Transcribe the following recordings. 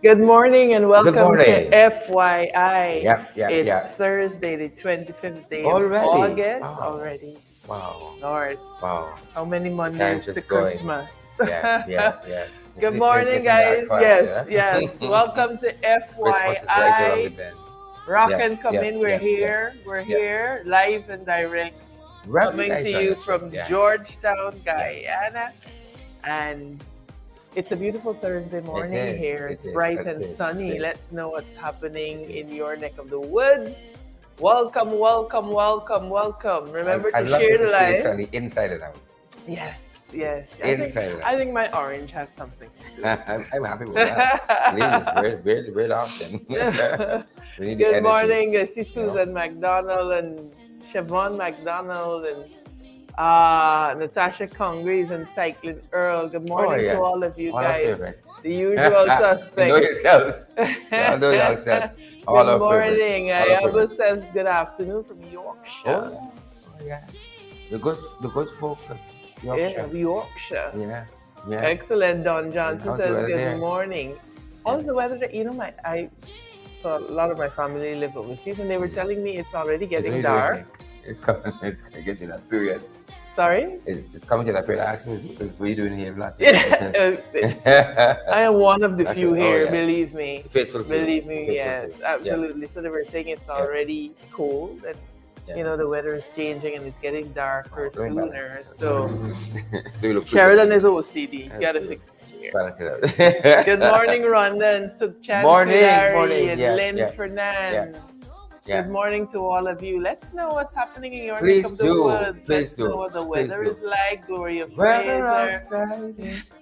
Good morning and Good welcome morning. to FYI. Yep. It's Thursday, the 25th day of Already? August. Wow. Already. Wow. Lord, Wow. how many time's Mondays to just going. Christmas? Yeah. Good It's morning, getting dark guys. fast, Yes. Welcome to Christmas is right around the FYI. bend. Rock Yeah, and come yeah, in. We're yeah, here. We're here, live and direct, coming to you from Georgetown, Guyana. And it's a beautiful Thursday morning is, here. it It's is, bright it and is, sunny. it is. Let's know what's happening It is. in your neck of the woods. Welcome. Remember I to love share it the to stay live. sunny inside and out. Yes. Inside and out. I think my orange has something to do. I'm happy with that. Please, we're option. We need the Good energy. morning. I see Susan McDonald and Siobhan McDonald and Natasha Congress and Cycling Earl. Good morning to all of you All our guys. favorites. The usual suspects. You know yourselves. Y'all know yourselves. All Good our morning. favorites. All our Ayaba favorites. says good afternoon from Yorkshire. Oh yes. The good folks of Yorkshire. Yorkshire. Yeah. Excellent. Don Johnson How's the says weather good there? morning. How's the weather there? I saw a lot of my family live overseas and they were telling me it's already getting dark. It's coming. It's getting to that period. Sorry? It's coming to that period. Actually, what are you doing here last I am one of the That's few it. here, Yes. believe me. Faithful few. Believe me, Faithful yes, few. absolutely. So they were saying it's already cold and the weather is changing and it's getting darker sooner. So you look Sheridan is OCD. Gotta fix it here. balance it out. Good morning, Rhonda and Sukchan Morning. and Yeah, Lynn yeah. Fernand. Yeah. Good morning to all of you. Let's know what's happening in your Please neck of the do. woods. Please Let's do. know what the Please weather do. is like. Gloria Weather Fraser. outside is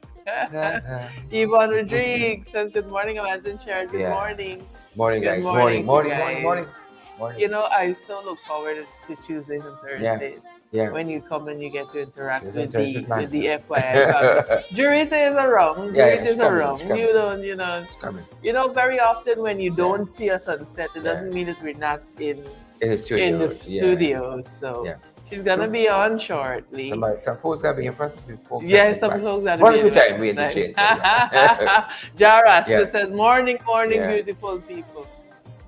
Yvonne Rodriguez says good morning. Amanda Sharon, good morning. Morning, Good guys. morning, Morning. You know, I so look forward to Tuesdays and Thursdays. Yeah. When you come and you get to interact with Tuesdays the with FYI family. Jurita is around. Jurita is around. It's coming. You don't, It's coming. very often when you don't see us on set, it doesn't mean that we're not in the studios. So she's gonna be on shortly. Some folks gotta be in front of folks. Yes, some folks gotta be. One or two times we interchange. Jaras says, morning, beautiful people.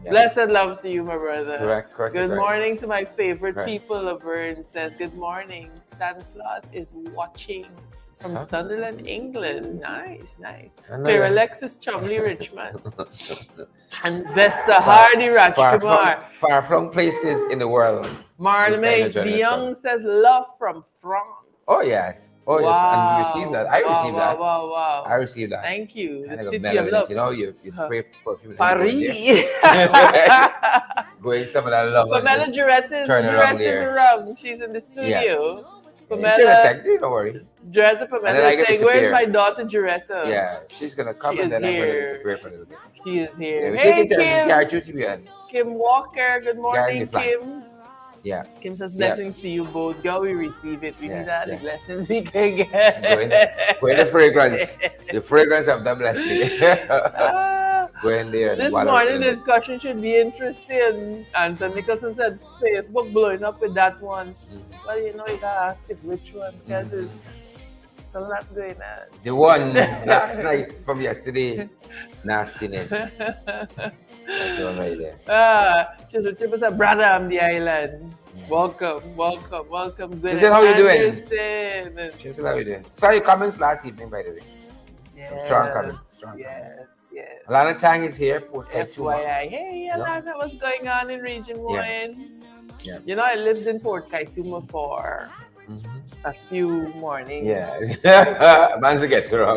Yeah. Blessed love to you, my brother. Correct. Good Right. morning to my favorite Right. people. Laverne says, good morning. Stanislaus is watching from Sunderland, England. Nice. Clear Alexis Chumley Richmond. And Vesta Hardy Rajkumar. Far from places in the world. Marlene DeYoung says, love from France. Oh, yes. Wow. And you received that. I received that. Wow. I received that. Thank you. And The I got city of melody, love. you spray perfume. Paris. Going some of that love. Pamela Jurette is around. She's in the studio. Pamela, don't worry. Jurette Pamela is saying, where's my daughter Jurette? Yeah, she's going to come and then I'm going to disappear for a little bit. She is here. Yeah, Hey, Kim Walker, good morning, Kim. Yeah. Kim says, blessings to you both. God, we receive it. We need all the blessings we can get. Go in the fragrance. The fragrance of the blessing. Go in there. This morning discussion should be interesting. Anton Nicholson said, Facebook blowing up with that one. Well, you can ask us which one, because it's a lot going on. The one last night from yesterday, nastiness. That's the one right there. She's a brother on the island. Welcome. She said, how you doing? She said, how you doing? Saw your comments last evening, by the way. Yes. Some strong comments. Yes. Alana Chang is here. FYI. Hey, Alana, what's going on in Region 1? Yeah. I lived in Port Kaituma for a few mornings. Yes. Manza gets wrong.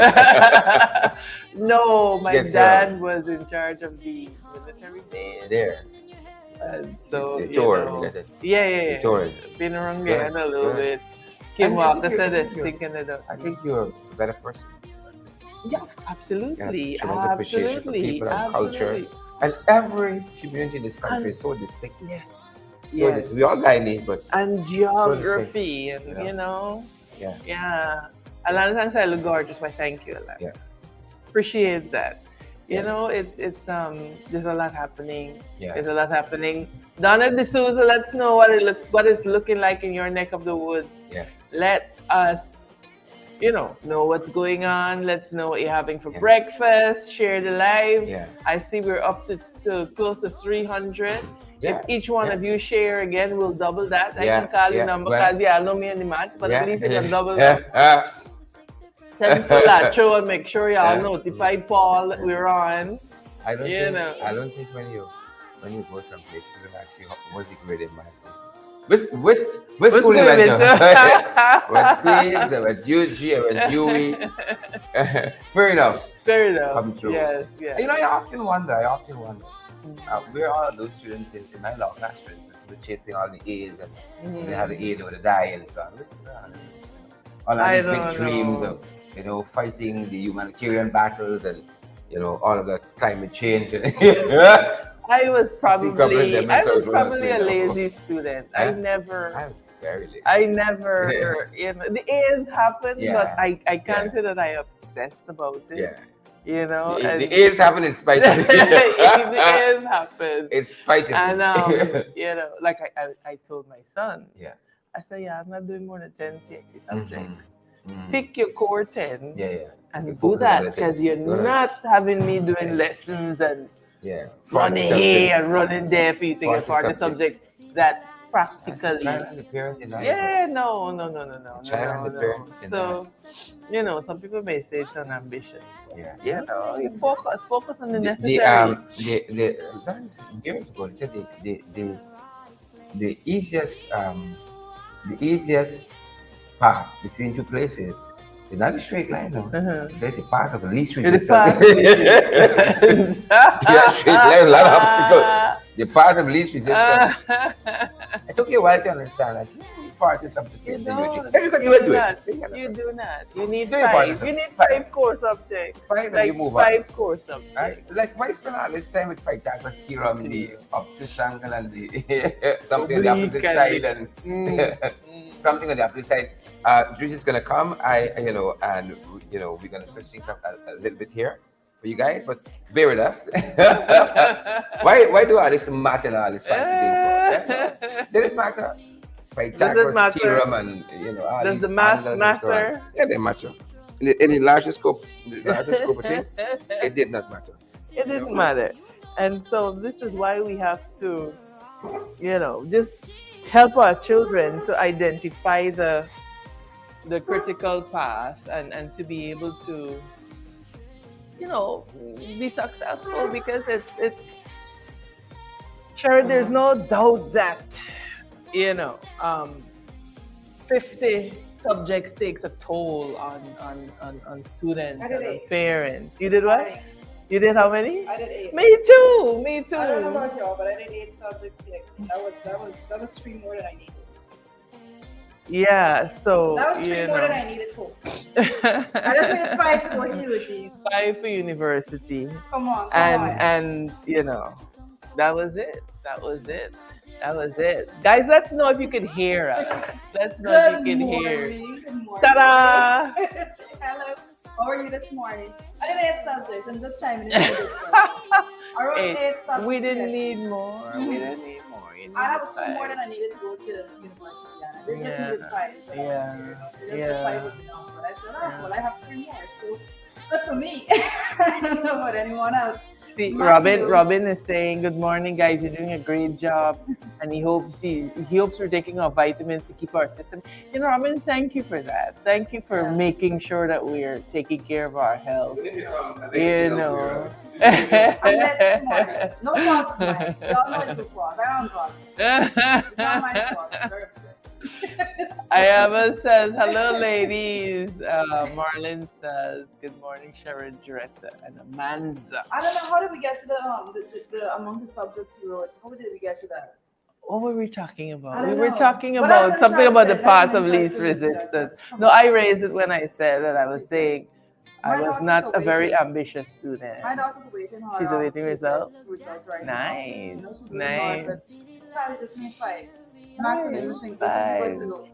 No, my dad was in charge of the military base. There. And so, the tour. Yeah. The tour. Been around there a little bit. Kim Walker said it's thinking it up. I think you're a better person. Yeah, absolutely. Tremendous appreciation for people and cultures. And every community in this country is so distinct. Yes. We all Guyanese, but and geography, and Yeah. Alana thanks I look gorgeous, but thank you, Alana. Yeah. Appreciate that. It's there's a lot happening. Yeah. There's a lot happening. Donna D'Souza, let's know what it's looking like in your neck of the woods. Yeah. Let us know what's going on. Let's know what you're having for breakfast. Share the live. Yeah. I see we're up to close to 300. Yeah. If each one of you share again, we'll double that. I Yeah. can call your number because I know me and the math, but at least we can double that. Send for that show and make sure y'all notify Paul that we're on. I don't think when you go someplace, you will ask you what's the grade in masters. Which school you went to? What Queens, what UG, what UE. Fair enough. Come through. Yes. I often wonder. Where are those students in my law class, for instance, who were chasing all the A's and they have the A with a die and so on. All of these big dreams of fighting the humanitarian battles and all of the climate change. I was probably a lazy student. I was very lazy. I never, the A's happened, but I can't say that I obsessed about it. Yeah. The A's happen in spite of it. The A's happen. In spite of it. And, like I told my son, I said, I'm not doing more than 10 CXC subjects. Pick your core 10 and do that because you're not having me doing lessons and running here and running there for you to get for the subjects that practically. No. So, some people may say it's an ambition. You focus on the necessary. Years ago, they said the easiest path between two places is not a straight line, though. There's a path of least resistance. Straight line, a lot of obstacles. The path of least resistance. It took you a while to understand that. You far to something. You do not. You need 5. You need 5 core subjects. 5 and you move on. 5 core subjects. Right? Like, why spend all this time with Pythagoras theorem, the obtuse angle and the something on the opposite side and something on the opposite side. Judicial is gonna come. And we're gonna switch things up a little bit here for you guys, but bear with us. Why do all this matter and all this fancy thing for? Did it matter? Pythagoras theorem and all does these the math angles matter? And so on. Yeah, they matter. In the larger scope of things, it did not matter. It didn't matter. And so this is why we have to, just help our children to identify the critical path and to be able to, be successful because it's sure there's no doubt that 50 subjects takes a toll on students and on parents. You did what? You did how many? I did 8. Me too. I don't know about y'all, but I did 8 subjects. 6. That was 3 more than I needed. Yeah, so that was 3 more than I needed for. I just needed 5 to go to UG. 5 for university. Come on. And that was it. Guys, let's know if you can hear us. Let's know if you can hear. Good morning. Ta-da! Hello. How are you this morning? I did 8 subjects. I'm just chiming in. I wrote 8 subjects. We didn't need more. And that was 2 more than I needed to go to university. I just needed 5. Just 5 was enough. But I said, well, I have 3 more. So good for me. I don't know about anyone else. See, Robin is saying, good morning, guys. You're doing a great job. And he hopes we're taking our vitamins to keep our system. Robin, thank you for that. Thank you for making sure that we're taking care of our health. I'm late this morning. No fault of mine. Y'all know it's your fault. I don't fault. It's not my fault. I'm very upset. Ayama says, hello, ladies. Marlon says, good morning, Sharon, Joretta, and Amanza. I don't know, how did we get to the among the subjects we wrote? How did we get to that? What were we talking about? We were talking about something about the path of least resistance. No, I raised it when I said that I was saying I was not a very ambitious student. My daughter's awaiting her. She's awaiting results right now. Nice. Charlie just needs 5. Back to the English thing, to go.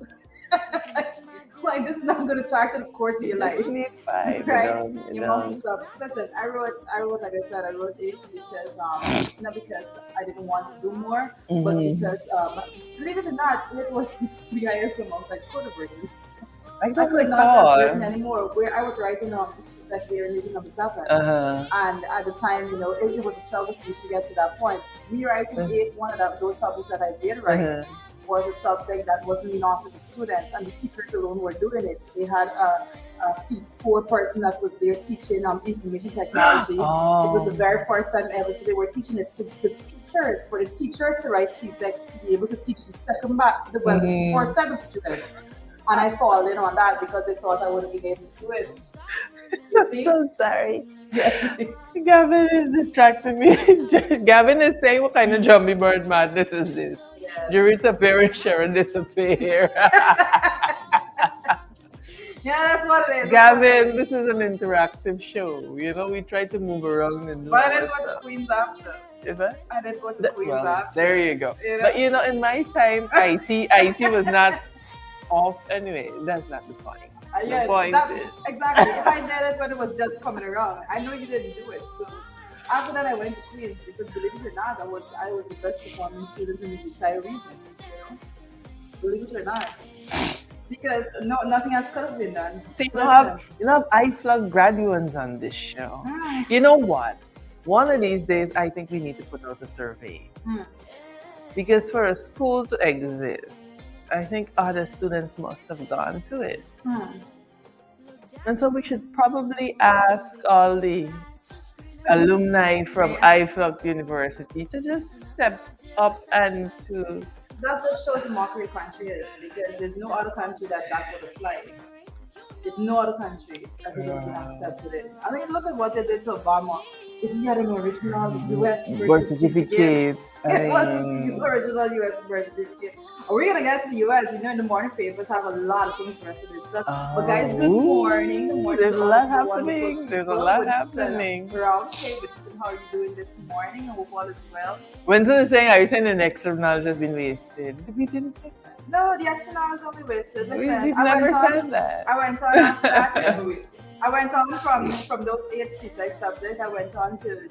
Like, this is not going to charge the course of your life. You need 5, right? You multi-subs. Listen, I wrote, like I said, I wrote 8 because, not because I didn't want to do more, but because, believe it or not, it was the highest amount I could have written. I could don't not have written recall. anymore. Where I was writing that we are living on the Southland. And at the time, it was a struggle to get to that point. Me writing one of those subjects that I did write was a subject that wasn't being offered to students, and the teachers alone were doing it. They had a Peace Corps person that was there teaching information technology. It was the very first time ever, so they were teaching it to the teachers, for the teachers to write CSEC to be able to teach the first set of students. And I fall in on that because they thought I wouldn't be able to do it. I'm so sorry. Yes. Gavin is distracting me. Gavin is saying, what kind of jumpy bird madness is this? Yes. Jurita appear, Sharon disappear. Yeah, that's what it is. Gavin, this is an interactive show. We try to move around and do. But I didn't go to Queens after. Is that? I didn't go to Queens after. There you go. But in my time, IT was not off anyway. That's not the point. The point is exactly. If I did it when it was just coming around, I know you didn't do it. So after that, I went to Queens because, believe it or not, I was the best performing student in the entire region. Believe it or not. Because nothing else could have been done. So you have IFLUG graduates on this show. You know what? One of these days, I think we need to put out a survey. Because for a school to exist, I think other students must have gone to it. And so we should probably ask all the alumni from IFLUG University to just step up and to... That just shows the mockery country is, because there's no other country that would apply. There's no other country that would have accepted it. I mean, look at what they did to Obama. If he had an original U.S. birth certificate, it wasn't the original U.S. birth certificate. We're going to get to the U.S. In the morning papers have a lot of things for us to discuss. But guys, good morning. Good morning. There's a lot happening. There's a lot happening. Brown shape, how are you doing this morning? I hope all is well. When are you saying the next knowledge has been wasted? We didn't say that. No, the extra knowledge only wasted. We've never said that. I went on after that. I went on from those 8 CSEC subjects. I went on to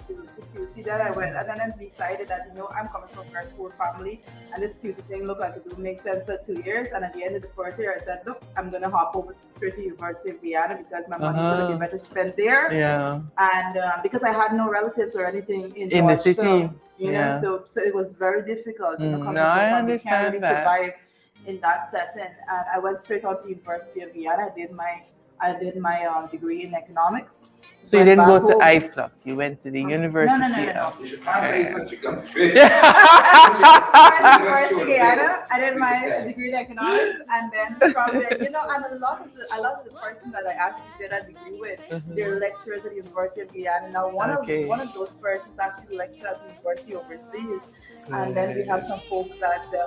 QC. Then I went, and then I decided that I'm coming from a very poor family, and this QC thing looked like it would make sense for 2 years. And at the end of the first year, I said, look, I'm gonna hop over straight to University of Vienna because my money's gonna be better spent there. Yeah. And because I had no relatives or anything in the city, so it was very difficult. I understand that. Survive in that setting, and I went straight on to University of Vienna. I did my degree in economics. So you didn't go to IFLUG, you went to the university. No. You should pass University of Vienna. I did my degree in economics, and then from there, and a lot of the persons that I actually did a degree with, they're lecturers at the University of Vienna. Now one of those persons actually lectured at the university overseas. And then we have some folks at the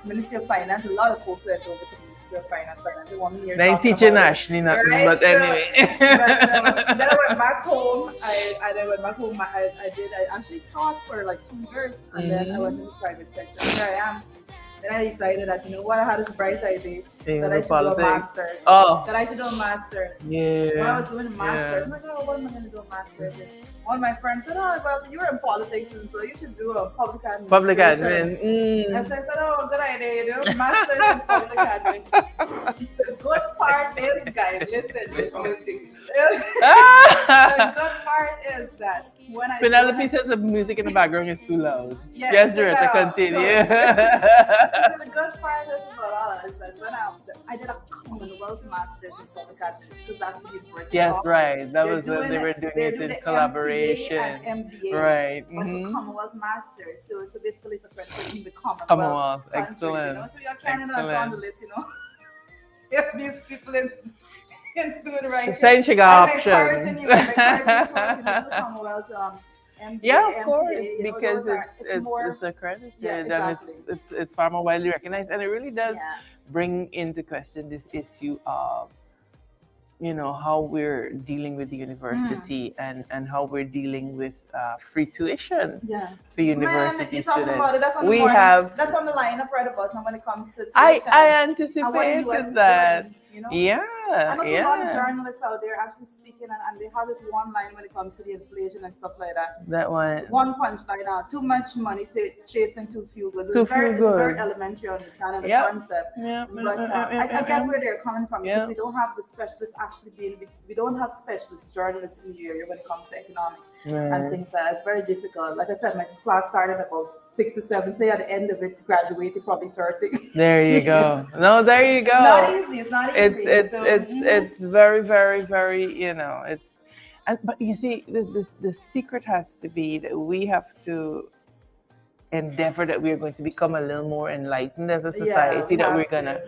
Ministry of Finance. A lot of folks went over to the Ministry of Finance. They want me here. They teaching Ashley nothing, right? But anyway. Then I went back home. I actually taught for like 2 years, and then I went into the private sector. And here I am. Then I decided that I had this bright idea that I should do a master's. That I should do a master's. Yeah. When I was doing a master's, I'm like, what am I going to do a master's in? One of my friends said, well, you're in politics, and so you should do a public admin. Public admin. And so I said, good idea, master's in public admin. The good part is, guys, listen. The good part is that when Penelope says the music in the background is too loud. Yes, Doretta, continue. So the good part about all is that when I did a Commonwealth Master's in public admin, because that's the university. Yes, right. That was when they were doing it in collaboration. MBA, right. But the Commonwealth Master. So basically it's accredited in the Commonwealth. Country, Excellent. So you're Canada on the list, If these people in doing the right thing. Saying options. I'm encouraging you to Commonwealth MBA, yeah, of course, MBA, because it's accredited and it's far more widely recognized, and it really does bring into question this issue of how we're dealing with the university and how we're dealing with free tuition for university students. That's on the lineup right about now when it comes to tuition. I anticipated that. you know? Yeah. I know a lot of journalists out there actually speaking, and they have this one line when it comes to the inflation and stuff like that. That one. One punchline out. Too much money chasing too few goods. It's very elementary understanding the concept. But I get where they're coming from because we don't have the specialists we don't have specialist journalists in the area when it comes to economics and things like that. It's very difficult. Like I said, my class started about 6 to 7. Say at the end of it, graduated probably 30. There you go. No, there you go. It's not easy. It's very, very, very, but you see, the secret has to be that we have to endeavor that we're going to become a little more enlightened as a society, that we're going to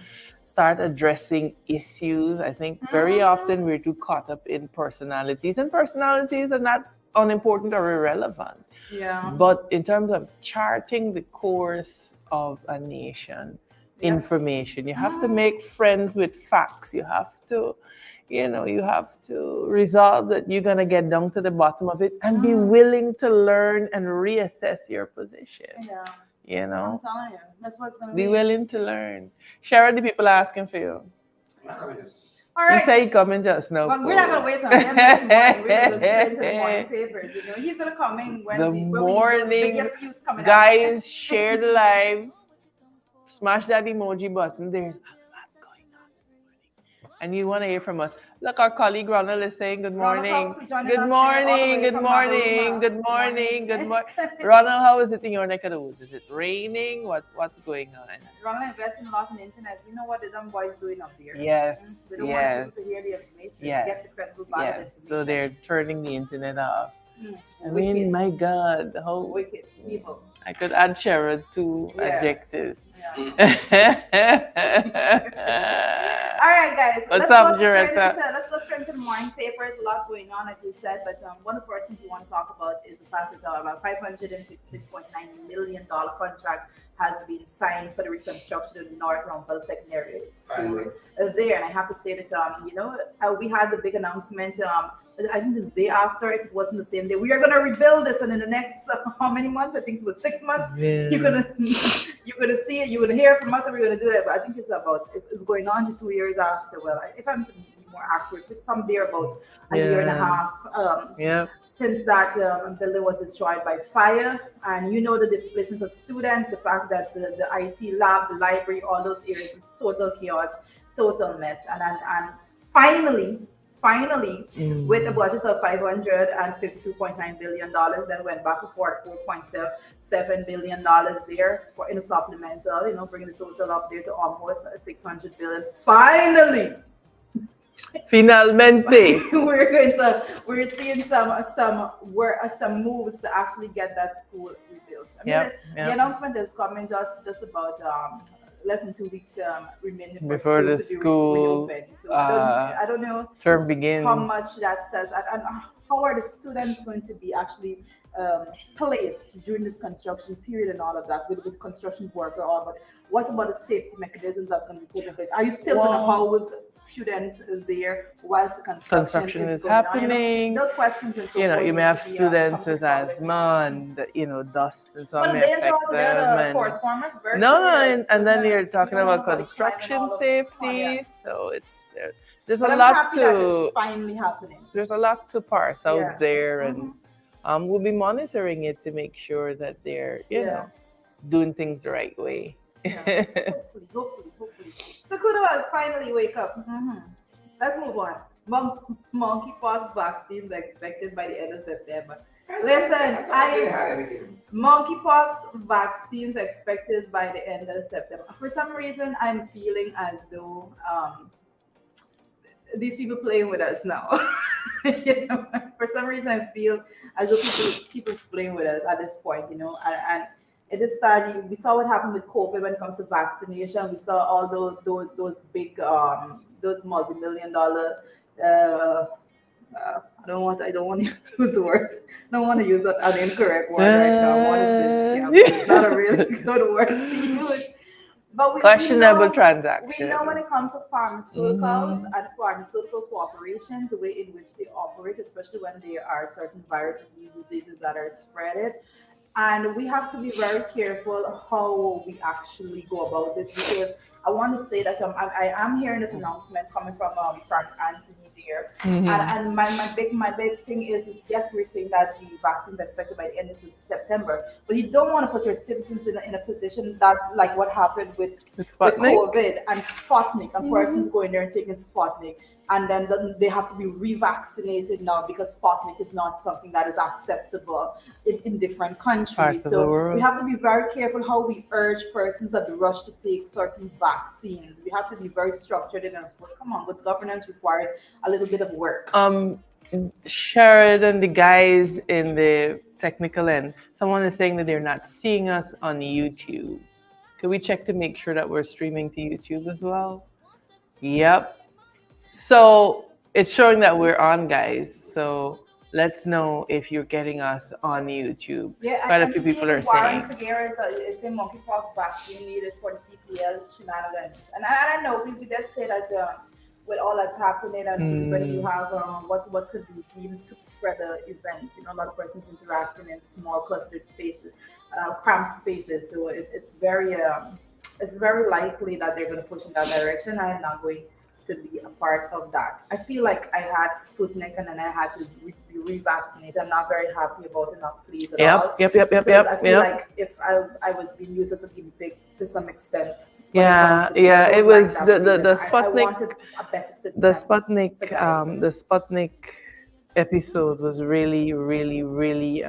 start addressing issues. I think very often we're too caught up in personalities, and personalities are not unimportant or irrelevant. Yeah. But in terms of charting the course of a nation, information, you have to make friends with facts. You have to, you have to resolve that you're going to get down to the bottom of it and be willing to learn and reassess your position. Yeah. I'm telling you, that's what's going to be willing to learn. Sharon, the people are asking for you. All right. You say you come in just now. But we're not going to wait until this morning. We're going to go straight to the morning papers. He's going to come in when the morning guys share the live. Smash that emoji button. There's a lot going on this morning. And you want to hear from us. Look, our colleague Ronald is saying good morning. Good morning. Good morning. Good morning. Good morning. Ronald, how is it in your neck of the woods? Is it raining? What's going on? Ronald investing a lot in the internet. You know what the dumb boys doing up there? Yes. They don't want people to hear the information. Get the credible information. So they're turning the internet off. I Wicked. mean, my God, how wicked, evil. I could add Sherrod to adjectives. All right, guys. What's up, Director? Let's go straight into the morning papers. A lot going on, like you said, but one of the first things we want to talk about is the fact that about $566.9 million contract has been signed for the reconstruction of the North Rumpel Secondary School there. And I have to say that, we had the big announcement. I think the day after, if it wasn't the same day, we are going to rebuild this, and in the next how many months? I think it was 6 months. You're gonna see it. You're gonna hear from us, and we're gonna do that. But I think it's going on to 2 years after. Well, if I'm more accurate, it's some there about a year and a half. Since that building was destroyed by fire, and the displacement of students, the fact that the IT lab, the library, all those areas, total chaos, total mess, and finally, with a budget of $552.9 billion, then went back to $4.7 billion there in a supplemental, bringing the total up there to almost $600 billion. Finalmente, we're seeing some moves to actually get that school rebuilt. The announcement is coming just about less than 2 weeks remaining before the school reopen. So I don't know term begins. How much that says, and how are the students going to be actually placed during this construction period and all of that with construction worker or but what about the safety mechanisms that's going to be put in place? Are you still going to house students there whilst the construction is happening? Those questions and so you may have students with asthma and dust and so on. And then you're talking about construction safety. So there's a lot to finally happening. There's a lot to parse out there, and we'll be monitoring it to make sure that they're doing things the right way. Hopefully. So kudos, finally wake up. Let's move on. Monkeypox vaccines expected by the end of September. Listen, monkeypox vaccines expected by the end of September. For some reason, I'm feeling as though these people playing with us now. For some reason, I feel as though people's playing with us at this point, and it did start. We saw what happened with COVID when it comes to vaccination. We saw all those big, those multi-million-dollar. I don't want to use the words. I don't want to use an incorrect word right now. What is this? It's not a really good word to use. But questionable transaction. We know when it comes to pharmaceuticals and pharmaceutical corporations, the way in which they operate, especially when there are certain viruses and diseases that are spreaded. And we have to be very careful how we actually go about this, because I want to say that I am hearing this announcement coming from Frank Anthony there, and my big thing is yes, we're saying that the vaccine is expected by the end of September, but you don't want to put your citizens in a position that like what happened with COVID and Sputnik, and persons going there and taking Sputnik. And then they have to be revaccinated now because Sputnik is not something that is acceptable in different countries. So we have to be very careful how we urge persons that rush to take certain vaccines. We have to be very structured in our work. Come on, good governance requires a little bit of work. Sharon and the guys in the technical end, someone is saying that they're not seeing us on YouTube. Can we check to make sure that we're streaming to YouTube as well? Yep. So it's showing that we're on, guys. So let's know if you're getting us on YouTube. Yeah, quite a few people are saying. Warren Figueroa is saying monkeypox vaccine needed for the CPL shenanigans. And I know we did say that with all that's happening, and when you have what could be even super spreader events, a lot of persons interacting in small cluster spaces, cramped spaces. So it's very likely that they're going to push in that direction. I am not going to be a part of that. I feel like I had Sputnik and then I had to be revaccinated. I'm not very happy about it, not pleased at all. Yep. I feel like if I was being used as a guinea pig to some extent. It was the Sputnik. I wanted a better system. The Sputnik episode was really, really, really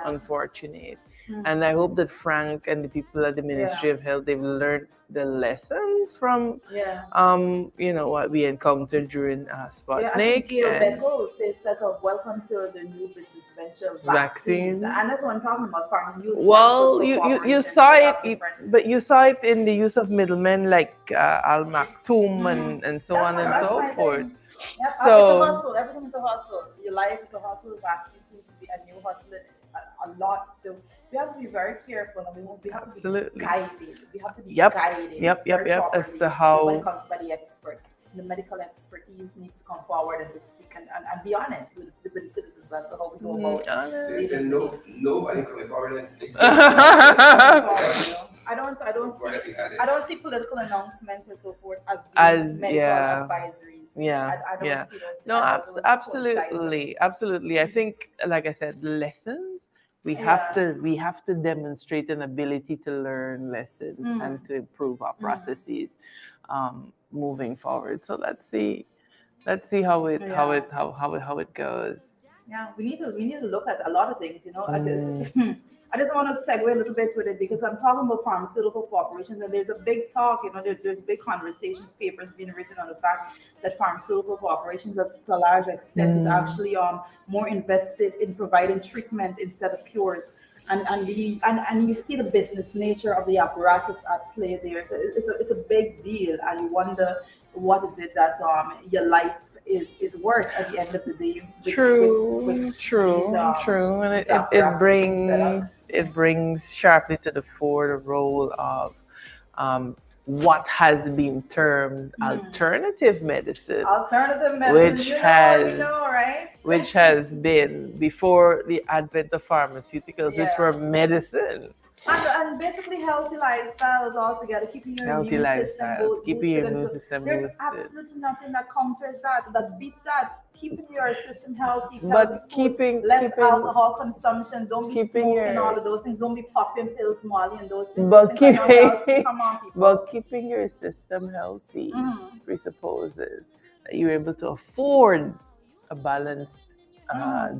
unfortunate. And I hope that Frank and the people at the Ministry of Health, they've learned the lessons from what we encountered during Sputnik. Says welcome to the new business venture vaccines. And that's what I'm talking about. Well, you saw it, but you saw it in the use of middlemen like Al Maktoum and so on and so forth. Yep. So it's a hustle. Everything is a hustle. Your life is a hustle. Vaccine seems to be a new hustle a lot. So we have to be very careful, and we have to be guided. We have to be guided. Yep. As to how when it comes by the experts, the medical expertise needs to come forward and to speak and be honest with the citizens as to how we go about it. So you said nobody coming forward. I don't see political announcements or so forth as medical advisories. I don't see those. Absolutely. I think, like I said, lessons. We have to demonstrate an ability to learn lessons and to improve our processes moving forward. So let's see how it goes. Yeah, we need to look at a lot of things, I just want to segue a little bit with it because I'm talking about pharmaceutical corporations, and there's a big talk, there's big conversations, papers being written on the fact that pharmaceutical corporations, to a large extent, is actually more invested in providing treatment instead of cures. And you see the business nature of the apparatus at play there. So it's a big deal, and you wonder what is it that your life is worth at the end of the day. True, and it brings sharply to the fore the role of what has been termed alternative medicine. Which has been before the advent of pharmaceuticals, which were medicine. And basically healthy lifestyles altogether, keeping your immune system boosted. There's absolutely nothing that counters that beats that. Keeping your system healthy, less alcohol consumption, don't be smoking all of those things, don't be popping pills, Molly, and those things. But keeping your system healthy presupposes that you're able to afford a balanced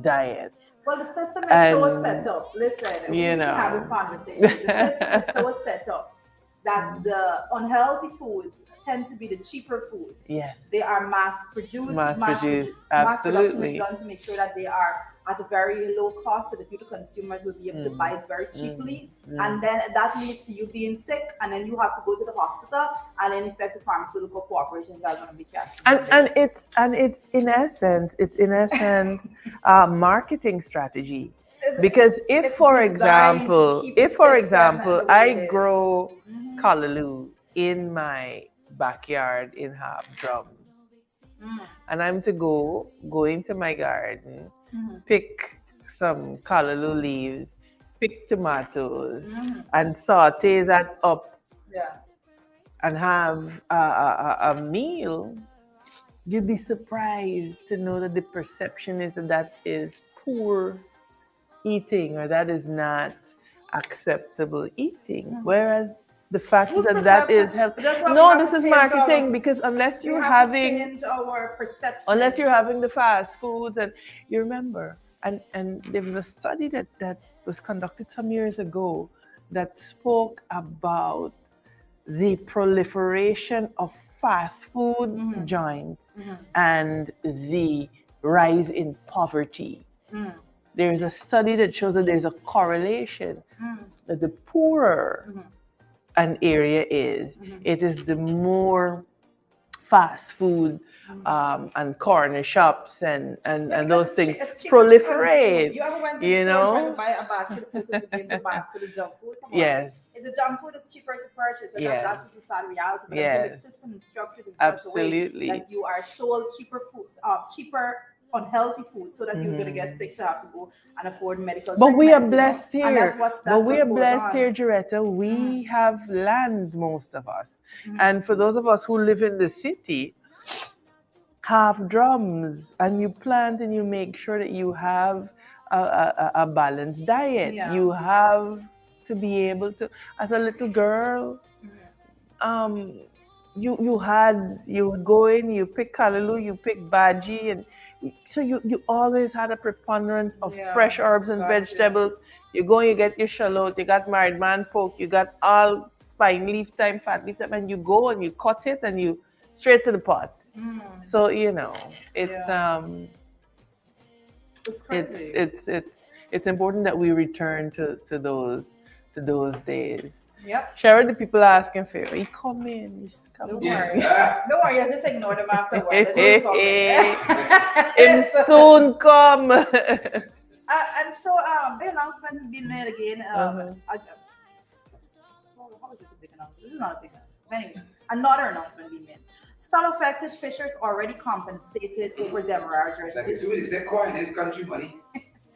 diet. Well, the system is so set up. Listen, we can have this conversation. The system is so set up that the unhealthy foods tend to be the cheaper foods. Yes. They are mass produced. Absolutely. Mass production is done to make sure that they are at a very low cost so that you, the consumers, will be able to buy it very cheaply. And then that leads to you being sick, and then you have to go to the hospital, and in effect the pharmaceutical corporations are going to be cashing. And it's in essence a marketing strategy. Because if for example I grow callaloo in my backyard in half drums, and I'm to go into my garden, pick some callaloo leaves, pick tomatoes and saute that up and have a meal, you'd be surprised to know that the perception is that is poor eating or that is not acceptable eating. Whereas the fact is that is healthy. No, this is marketing because unless you're having the fast foods and you remember, and there was a study that was conducted some years ago that spoke about the proliferation of fast food joints and the rise in poverty. There's a study that shows that there's a correlation that the poorer an area is, it is the more fast food and corner shops and those things proliferate. You ever went to the store trying to buy a basket of food against a basket of junk food? Come on. Yes. If the junk food is cheaper to purchase, and that's just a sad reality. But the system is structured in such a way that you are sold cheaper food, cheaper unhealthy food, so that you're going to get sick to have to go and afford medical treatment. But we are blessed here. And that's but we are blessed here, Joretta. We have lands, most of us. And for those of us who live in the city, have drums, and you plant and you make sure that you have a balanced diet. You have to be able to, as a little girl, you go in, you pick callaloo, you pick bhaji, and so you always had a preponderance of fresh herbs and vegetables. You go and you get your shallot, you got married man poke, you got all fine leaf thyme, fat leaf thyme, and you go and you cut it and you straight to the pot. So it's important that we return to those days. Yep. Sharon, the people are asking for you. Come in. Don't worry. Don't worry. Just ignore them after a while. Him soon come. And so the announcement has been made again. How is this a big announcement? This is not a big announcement. Anyway, another announcement being made. Some affected fishers already compensated over demurrage. Like as soon as they call in this country money.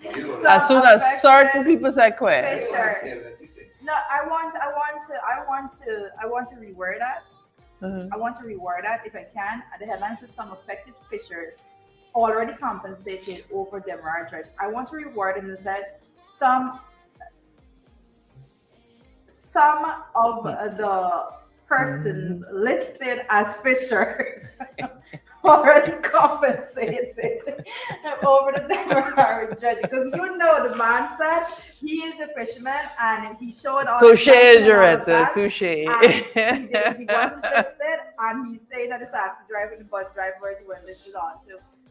As soon as certain people say quit. No, I want to reword that. I want to reword that if I can. The headline says some affected fishers already compensated over demurrage. I want to reword it and say some of the persons listed as fishers already compensated over the demurrage judge, because the man said he is a fisherman and he showed all touche, Joretta, touche. He wasn't listed, and he said that the taxi driver and the bus drivers were listed on.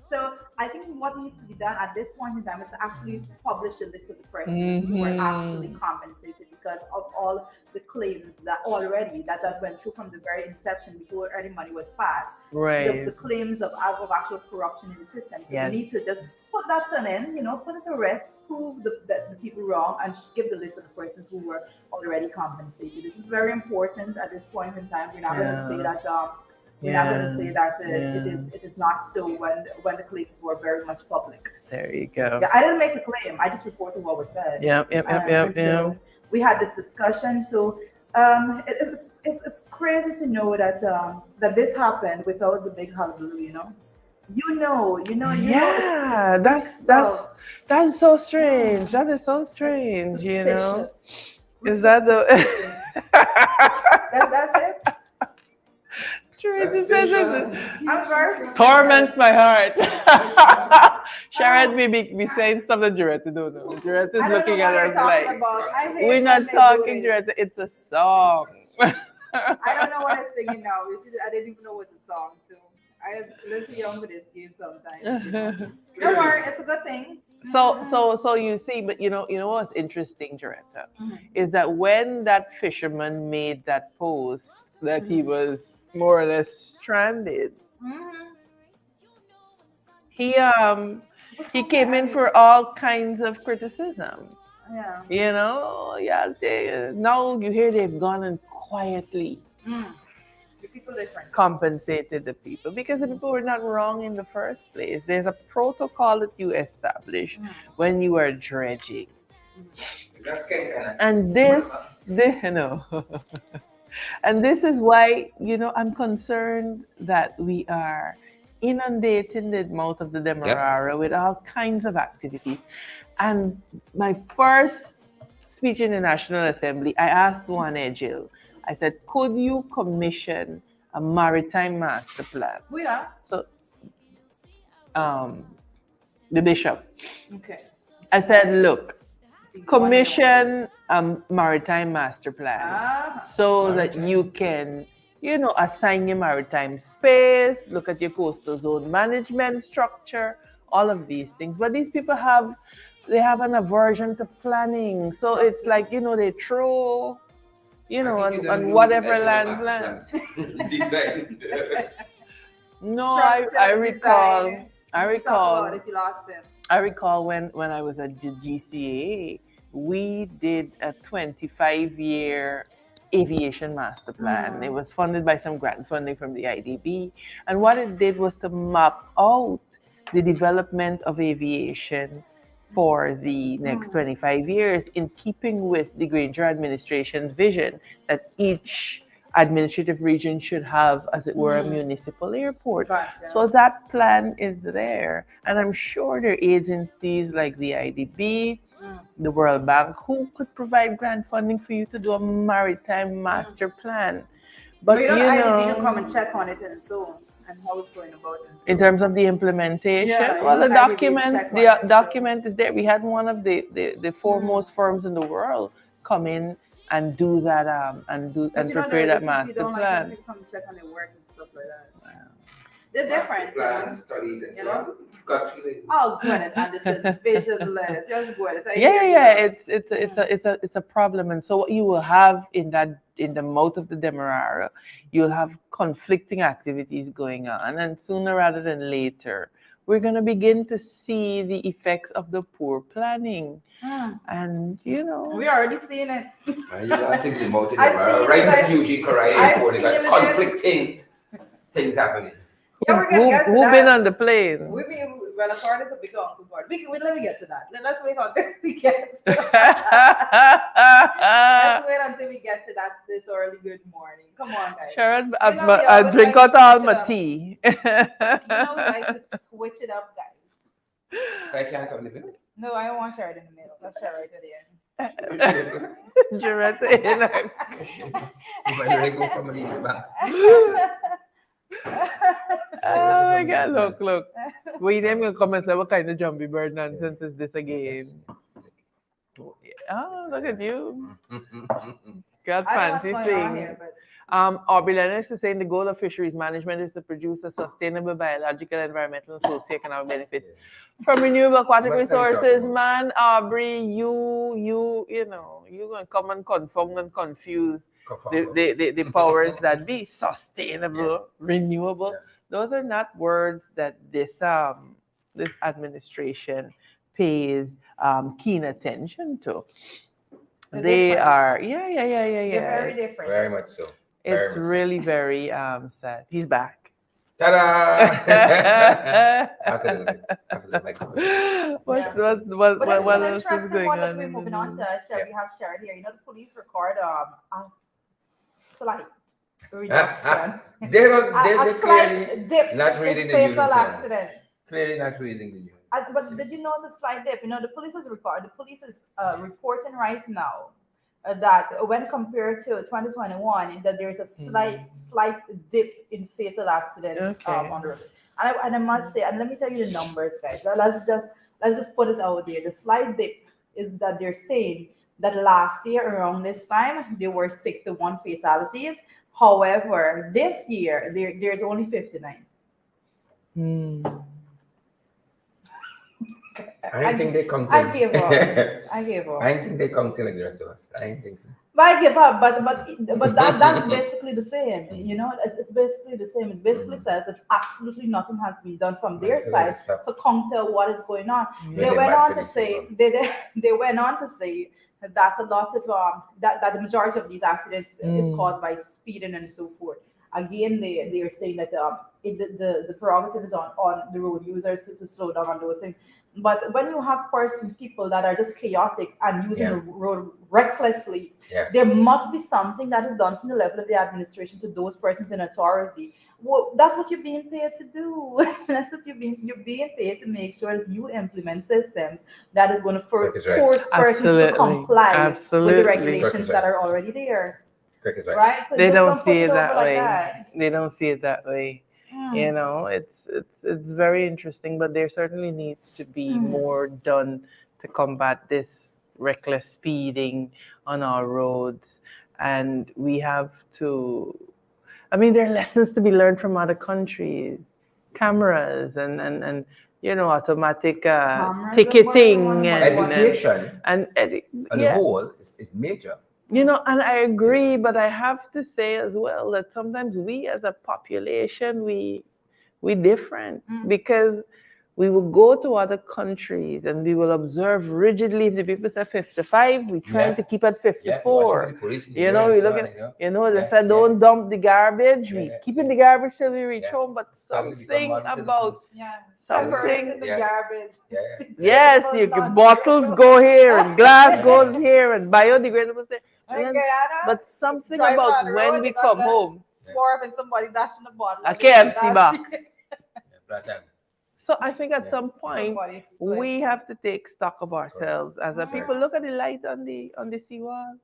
So I think what needs to be done at this point in time is to actually publish a list of the persons who were actually compensated because of all the claims that went through from the very inception before any money was passed. Right. The claims of actual corruption in the system. So we need to just put that in, put it to rest, prove the people wrong, and give the list of the persons who were already compensated. This is very important at this point in time. We're not going to say that. We're not going to say that it is not so when the claims were very much public. There you go. Yeah, I didn't make the claim. I just reported what was said. Yep. So we had this discussion. So it's crazy to know that this happened without the big hullabaloo. Yeah, that's so strange. That is so strange. Is that the? That's it. Torments my heart. Sharon may be saying something Joretta don't know. Joretta is looking at us like, we're not talking, Joretta. It's a song. I don't know what I'm singing now. I didn't even know what's a song. So I'm a little young for this game sometimes. Don't worry, it's a good thing. So you see, but you know what's interesting, Joretta, is that when that fisherman made that post that he was more or less stranded, he came in for all kinds of criticism. Now you hear they've gone and quietly compensated the people because the people were not wrong in the first place. There's a protocol that you establish when you are dredging. That's kind And this and this is why, I'm concerned that we are inundating the mouth of the Demerara with all kinds of activities. And my first speech in the National Assembly, I asked Juan Ejil, I said, could you commission a maritime master plan? We asked. So, the bishop. Okay. I said, look, commission a maritime master plan so that you can, assign your maritime space, look at your coastal zone management structure, all of these things. But these people have an aversion to planning. So it's like, they throw, on whatever land plan. No, I recall. I recall when I was at the GCAA, we did a 25-year aviation master plan. It was funded by some grant funding from the IDB. And what it did was to map out the development of aviation for the next 25 years in keeping with the Granger administration's vision that each administrative region should have, as it were, a municipal airport. So that plan is there. And I'm sure there are agencies like the IDB, the World Bank, who could provide grant funding for you to do a maritime master plan. But you IDB can come and check on it and so and how it's going about it. So. In terms of the implementation, well, the document is there. We had one of the foremost firms in the world come in and do that and prepare that master plan. Like come check on the work and stuff like that. Wow. They're different. Plans, studies, and so on. You've got feeling. Oh goodness, and this is visualist. Just go ahead. It's a problem, and so what you will have in the mouth of the Demerara, you'll have conflicting activities going on, and sooner rather than later, we're going to begin to see the effects of the poor planning. And, we're already seeing it. You got to think the mouth of the Demerara. Right at Fuji, Korea airport, they got conflicting things happening. Yeah, who been on the plane? Well, according to Big Uncle Board. Let me get to that. Let's wait until we get to Let's wait until we get to that this early good morning. Come on, guys. Sharon, I drink out all my tea. We like to switch it up, guys. So I can't come in the middle? No, I don't want Sharon in the middle. Let's Sharon right at the end. Jaretta in. If I go from a lease back. Oh my God, look. Wait, them gonna come and say, what kind of jumpy bird nonsense is this again? Oh, look at you. Got fancy thing. Aubrey Lennox is saying the goal of fisheries management is to produce a sustainable biological, environmental, and socioeconomic benefits from renewable aquatic resources. Man, Aubrey, you gonna come and confound and confuse the powers that be. Sustainable, renewable. Those are not words that this administration pays keen attention to. They are, yeah. They're very different. Very much so. It's really very sad. He's back. Ta-da! What else is going on? We're moving on to Sherry. We have Sharon here. The police record a slight reduction. They're clearly dip not reading the news. Accident. Clearly not reading the news. But did you know the slight dip? The police is reporting right now that when compared to 2021, that there's a slight dip in fatal accidents on the road. And I must say, and let me tell you the numbers, guys. Let's just put it out there. The slight dip is that they're saying that last year around this time there were 61 fatalities. However, this year there's only 59. I think they come to. I gave up. I think they come to address us. I don't think so. But I give up. But that's basically the same. It's basically the same. It basically says that absolutely nothing has been done from their side to counter what is going on. They went on to say that a lot of that the majority of these accidents is caused by speeding and so forth. Again, they are saying that the prerogative is on the road users to slow down on those things. But when you have people that are just chaotic and using the road recklessly, there must be something that is done from the level of the administration to those persons in authority. Well, that's what you're being paid to do. That's what you're being paid to make sure that you implement systems that is going to force persons to comply with the regulations that are already there. Right? So they don't see it that way. They don't see it that way. You know, it's very interesting, but there certainly needs to be more done to combat this reckless speeding on our roads. And we have to, I mean, there are lessons to be learned from other countries, cameras and you know, automatic ticketing and education and on the whole is major. You know, and I agree, but I have to say as well that sometimes we as a population, we different because we will go to other countries and we will observe rigidly. If the people say 55, we trying to keep at 54. You know, we look at, you know, they said don't dump the garbage. We keeping the garbage till we reach home, but something about something the garbage. Yes, you can, bottles go here and glass goes here and biodegradable there. But something about when we come home. Swerve and somebody dashing the bottle. A KFC box. So I think at some point we have to take stock of ourselves as a people. Look at the light on the seawall,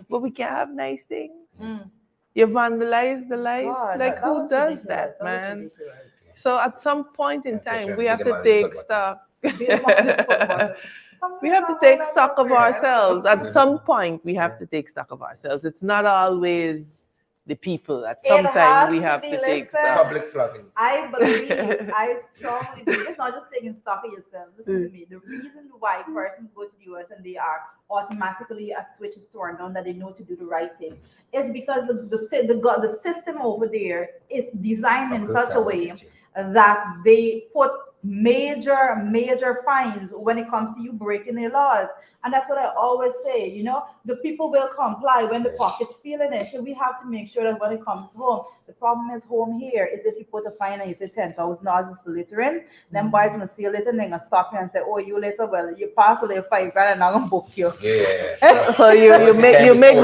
but we can't have nice things. You vandalize the light. God, like who does that, man? So at some point in time, we have to take stock. We have to take stock of ourselves. At some point, we have to take stock of ourselves. It's not always the people. At some time, we have to take stock. Public floggings. I strongly believe it's not just taking stock of yourself. Listen to me. The reason why persons go to the US and they are automatically a switch is turned on that they know to do the right thing is because the system over there is designed in such a way that they put major fines when it comes to you breaking their laws. And that's what I always say, you know, the people will comply when the pocket feeling it. So we have to make sure that when it comes home, the problem is home here is if you put a fine and you say $10,000 is for littering, then boys gonna see you later and they're gonna stop you and say, oh, you later, well, you pass a little $5 and I'm gonna book you. So you make the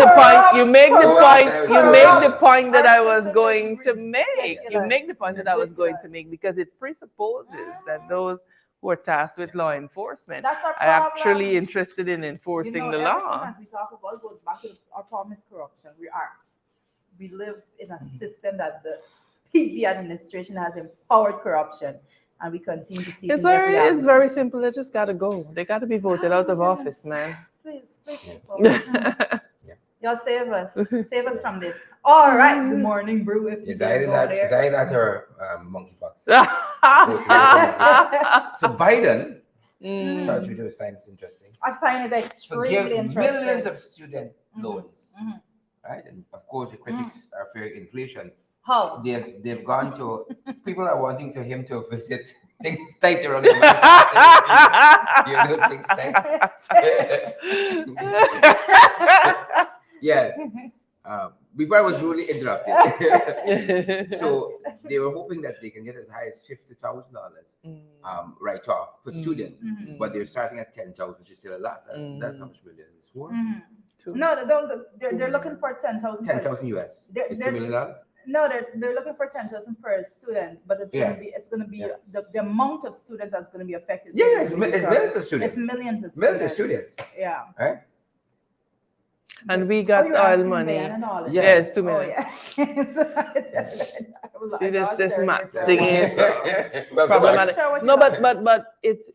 point that I was going to make. You make the point that I was going to make because it presupposes that those who are tasked with law enforcement are actually interested in enforcing the law. We talk about goes back to our problem is corruption. We live in a system that the PB administration has empowered corruption, and we continue to see. It's very simple. They just gotta go. They gotta be voted out of office, man. Please, people. Y'all save us from this. All right, good morning, brew. Is that her monkeypox? So Biden, thought you would find this interesting. I find it extremely interesting. Millions of student loans, right? And of course, the critics are fearing inflation. How? They've gone to people are wanting him to visit things tighter on the you know things tight. Yes. Before I was really interrupted. So they were hoping that they can get as high as $50,000 right off per student, but they're starting at $10,000, which is still a lot. That's how much million is for. No, they're looking for 10,000. 10,000 US. It's $2 million. No, they're looking for 10,000 per student, but it's gonna be the amount of students that's gonna be affected. Yeah, it's millions of students. It's millions of students. Millions of students. Yeah. Right. And we got oil money. Yes, $2 million. See, this math thing is problematic. No, but it's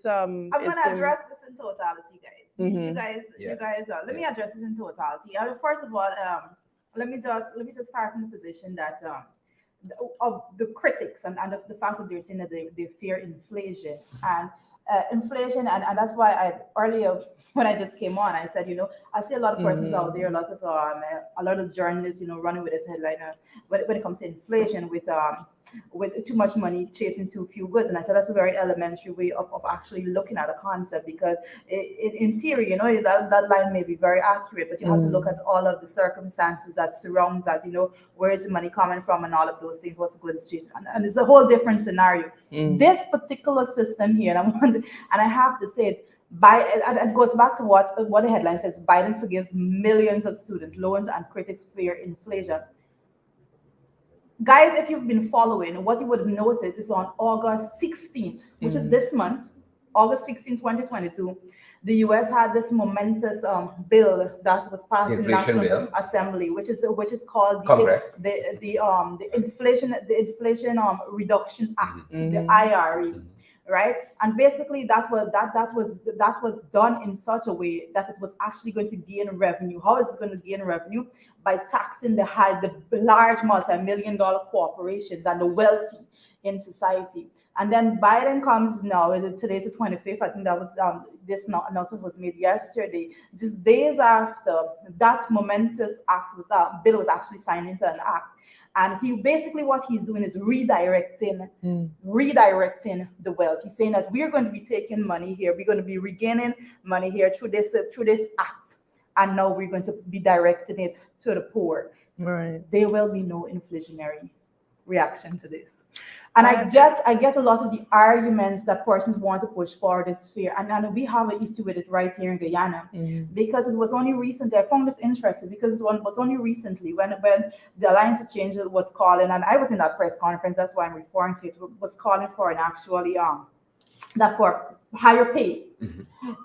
I'm gonna address this in totality, guys. You guys. Let me address this in totality. First of all, let me just start from the position that of the critics and the fact that they're saying that they fear inflation and that's why earlier when I just came on, I said, you know, I see a lot of persons out there, a lot of journalists, you know, running with this headline when it comes to inflation with with too much money chasing too few goods. And I said that's a very elementary way of actually looking at a concept, because in theory, that line may be very accurate, but you have to look at all of the circumstances that surround that, where is the money coming from and all of those things, what's the good situation. And it's a whole different scenario. This particular system here, and I have to say, it goes back to what the headline says: Biden forgives millions of student loans and critics fear inflation. Guys, if you've been following, what you would have noticed is on August 16th, which is this month, August 16, 2022, the U.S. had this momentous bill that was passed in the National Assembly, which is called the Inflation Reduction Act, the IRA. Right, and basically that was done in such a way that it was actually going to gain revenue. How is it going to gain revenue? By taxing the large multi-million-dollar corporations and the wealthy in society. And then Biden comes now. Today's the 25th. I think that was this announcement was made yesterday. Just days after that momentous bill was actually signed into an act. And what he's doing is redirecting the wealth. He's saying that we're going to be taking money here. We're going to be regaining money here through this act. And now we're going to be directing it to the poor. Right. There will be no inflationary reaction to this. And I get a lot of the arguments that persons want to push forward this fear. And we have an issue with it right here in Guyana, because it was only recently, I found this interesting, because it was only recently when the Alliance for Change was calling, and I was in that press conference, that's why I'm referring to it, was calling for that for higher pay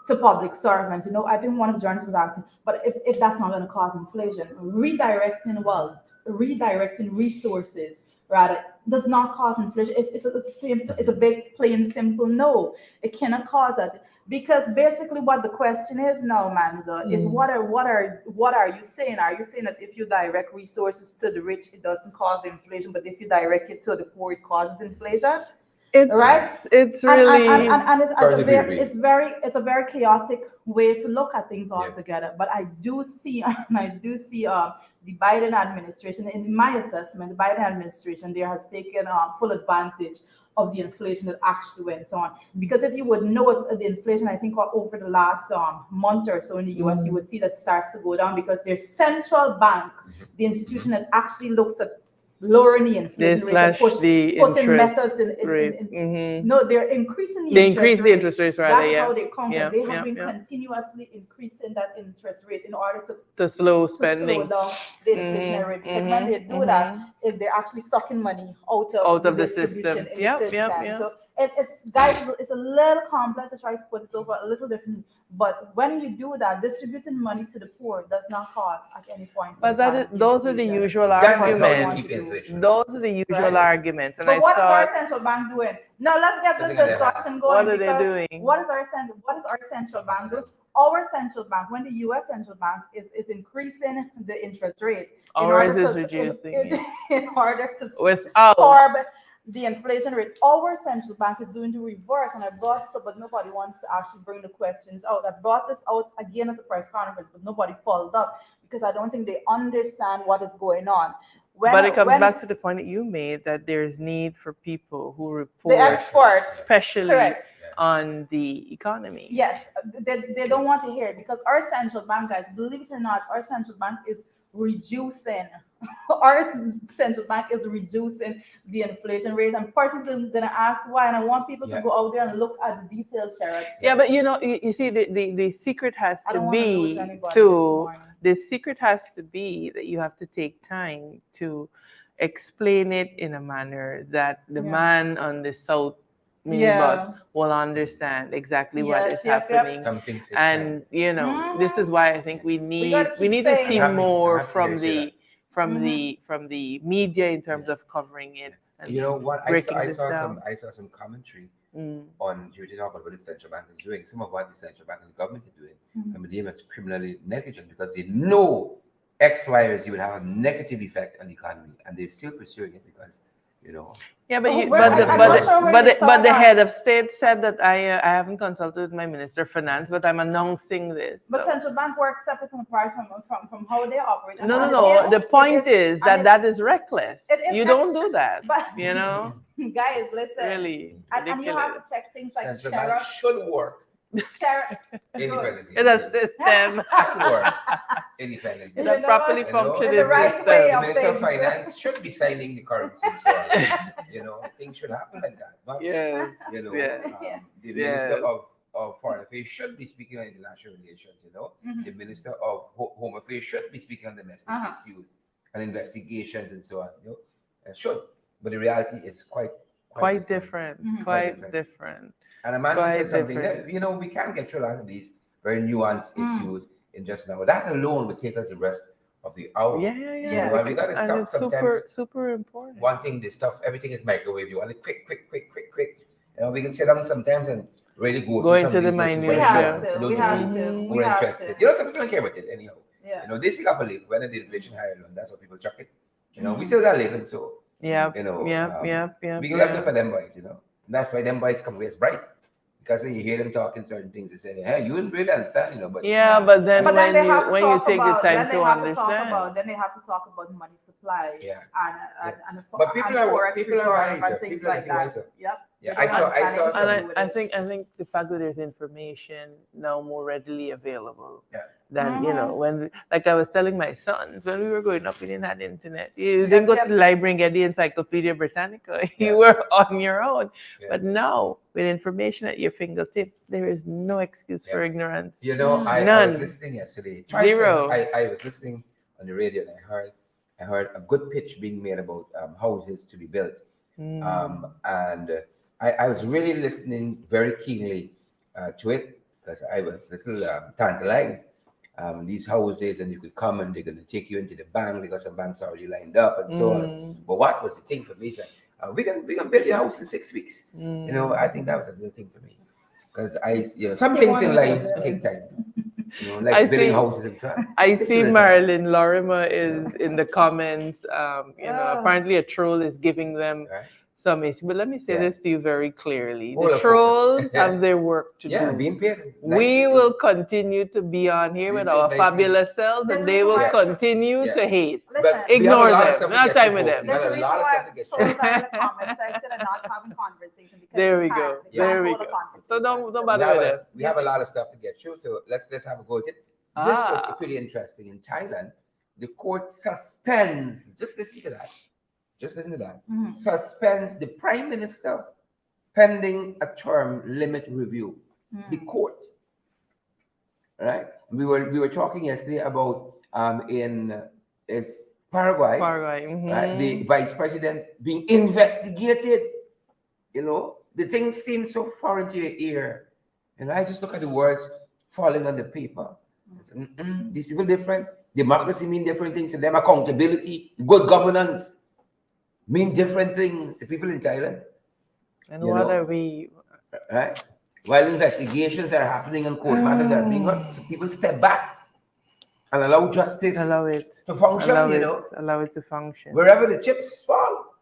to public servants. I think one of the journalists was asking, but if that's not going to cause inflation, redirecting wealth, redirecting resources, rather, does not cause inflation. It's a big, plain, simple no. It cannot cause it, because basically what the question is now, Manzo, is what are you saying? Are you saying that if you direct resources to the rich, it doesn't cause inflation, but if you direct it to the poor, it causes inflation? Right? It's really it's a very chaotic way to look at things altogether. But I do see the Biden administration, in my assessment, the Biden administration there has taken full advantage of the inflation that actually went on. Because if you would note the inflation, I think over the last month or so in the US, you would see that starts to go down, because their central bank, the institution that actually looks at lowering the inflation rate, putting methods in. No, they're increasing the interest rates. That's how they counter. They have been continuously increasing that interest rate in order to slow spending, to slow down the inflationary rate. Because when they do that, if they're actually sucking money out of the system. So it's a little complex to try to put it over a little different. But when you do that, distributing money to the poor does not cause at any point. But those are the usual arguments. Those are the usual arguments. And but what is our central bank doing? Now let's get this discussion going. What are they doing? What is our central bank doing? Our central bank, when the U.S. central bank is increasing the interest rate, ours is reducing in order to curb the inflation rate. Our central bank is doing the reverse, and I brought this up, but nobody wants to actually bring the questions out. I brought this out again at the press conference, but nobody followed up, because I don't think they understand what is going on. But it comes back to the point that you made, that there's need for people who report, the experts, especially on the economy. Yes, they don't want to hear it, because our central bank, guys, believe it or not, our central bank is reducing. Our central bank is reducing the inflation rate, and persons are gonna ask why. And I want people to go out there and look at the details, Sharon. Yeah, but you see, the secret has to be that you have to take time to explain it in a manner that the man on the South minibus will understand exactly what is happening. And this is why I think we need to see more from the media in terms of covering it. And what? I saw some commentary on Judicial about what the central bank is doing. Some of what the central bank and the government are doing can be deemed as criminally negligent, because they know X, Y, or Z would have a negative effect on the economy, and they're still pursuing it because you know. Yeah, but the head of state said that I haven't consulted with my minister of finance, but I'm announcing this. But central bank works separate and apart from how they operate. No. The point is that is reckless. You don't do that. But, you know, guys, listen. Really, and you have to check things like central bank should work. Independently. In a system. Work independently. In a properly functioning system. The Minister of Finance should be signing the currency. So, you know, things should happen like that. But, you know, the Minister of Foreign Affairs should be speaking on international relations, you know. The Minister of Home Affairs should be speaking on domestic issues and investigations and so on, you know. Should. But the reality is quite different. Quite different. And Amanda said something that, you know, we can't get through a lot of these very nuanced issues in just now. That alone would take us the rest of the hour. Yeah. You know, and we got to stop sometimes. Super important. Wanting this stuff, everything is microwave. You want it quick. You know, we can sit down sometimes and really go into the minutiae. We have to. We're interested. You know, some people don't care about it anyhow. Yeah. You know, they still have a live. When the inflation higher, that's how people chuck it. You know, we still got living, so. Yeah. You know, we can left it for them boys, you know. And that's why them boys come as bright. Because when you hear them talking certain things, they say, "Hey, you wouldn't really understand," you know. But but then when you take the time to understand, then they have to talk about money supply, and but people are wiser. Things people like that. Yep. Yeah, I saw. And I think the fact that there's information now more readily available. Than you know, when, like I was telling my sons, when we were growing up, we didn't have internet. You didn't go to the library and get the Encyclopedia Britannica. You were on your own. But now, with information at your fingertips, there is no excuse for ignorance. You know, I was listening yesterday. Zero. I was listening on the radio and I heard a good pitch being made about houses to be built. And I was really listening very keenly to it because I was a little tantalized. These houses, and you could come and they're going to take you into the bank because some banks are already lined up and so on. But what was the thing for me? We can build your house in 6 weeks. You know, I think that was a good thing for me because some things in life take time. You know, like building houses and so on. I see Marilyn Lorimer is in the comments. You know, apparently a troll is giving them some issue. But let me say this to you very clearly. The trolls have their work to do. Being paid. We will continue to be on here with our fabulous selves, and they will continue to hate. Ignore them. Not time with them. There's a reason why trolls are in the comment section and not having conversation. There we go. So don't bother with them. We have a lot of stuff to get through, so let's have a go at it. This was pretty interesting. In Thailand, the court suspends. Just listen to that. Suspends the prime minister pending a term limit review. The court, right? We were talking yesterday about in Paraguay, right? The vice president being investigated. You know, the thing seems so foreign to your ear, and I just look at the words falling on the paper. These people different. Democracy mean different things to them. Accountability, good governance mean different things to people in Thailand. And what are we? Right? While investigations are happening and court matters are being heard, so people step back and allow justice to function, allow it to function. Wherever the chips fall,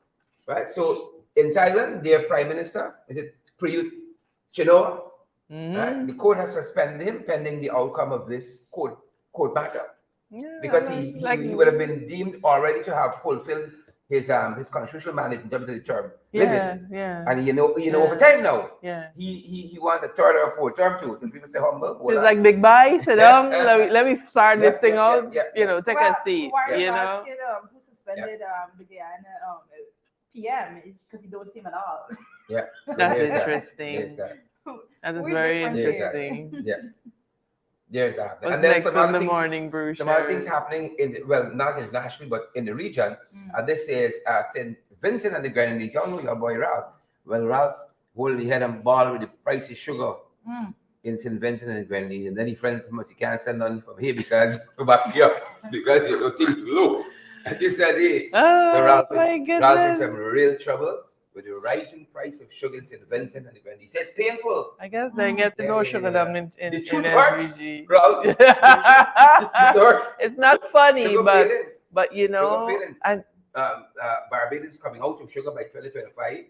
right? So in Thailand, their prime minister, is it Prayut Chan-o-cha? Right? The court has suspended him pending the outcome of this court matter. Because he would have been deemed already to have fulfilled his constitutional mandate in terms of the term limit. And you know over time now, he wants a third or fourth term too. So people say humble. It's like big bye, sit down, let me start this thing out. You know, take a seat. You know, who suspended the Guyana PM because he don't see him at all. That's interesting. That is very interesting. There's that. What's and then some other things, morning, Bruce? Some other things happening not internationally, but in the region. This is St. Vincent and the Grenadines. Y'all know your boy Ralph. Well, Ralph holding head and ball with the price of sugar in St. Vincent and the Grenadines. And then he friends must he can't send none from here because back here because you don't think too low. And this idea. So Ralph in some real trouble with the rising price of sugar in St. Vincent and the Grenadines. He says it's painful. I guess they get to know sugar them in the truth hurts, SVG. Ralph. The truth hurts. It's not funny, sugar but you know, and Barbados is coming out of sugar by 2025.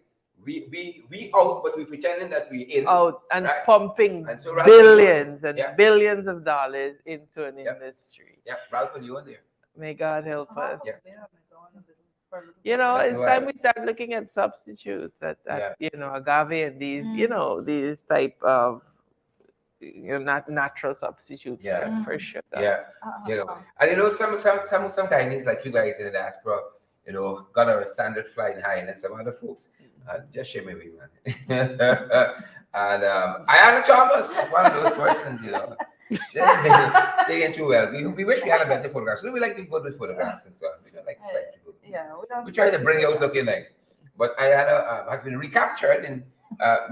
We out, but we pretending that we in. Out and right? pumping and so billions and billions of dollars into an industry. Yeah, Ralph and you on there. May God help us. Yeah. You know, That's it's why. time we start looking at substitutes at you know, agave and these, you know, these type of, you know, not natural substitutes for sugar. Yeah, you know, and you know, some Chinese like you guys in the diaspora, you know, got our standard flying high, and then some other folks just share me with man. And I am the Chalmers, one of those persons, you know. They ain't too well. We wish we had a better photographs. So we like to go with photographs and so on. We don't like to select people. We try to bring out looking nice. But Ayana has been recaptured in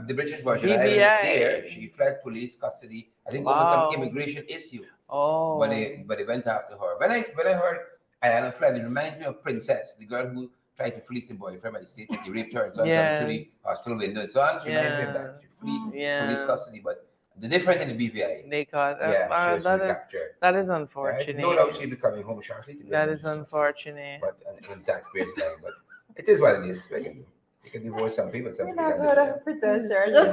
the British version. Ayana is there. She fled police custody. I think over some immigration issue. Oh. But they went after her. When I heard Ayana fled, it reminds me of Princess, the girl who tried to fleece the boyfriend by the state that he raped her and so on, to the hospital window and so on. She reminds me of that. She fled police custody, but the difference in the BVI. They caught she was recaptured. That is unfortunate. Right? No doubt she'll be coming home shortly. That is unfortunate. But in taxpayers' line, but it is what it is. You can divorce some people. Some people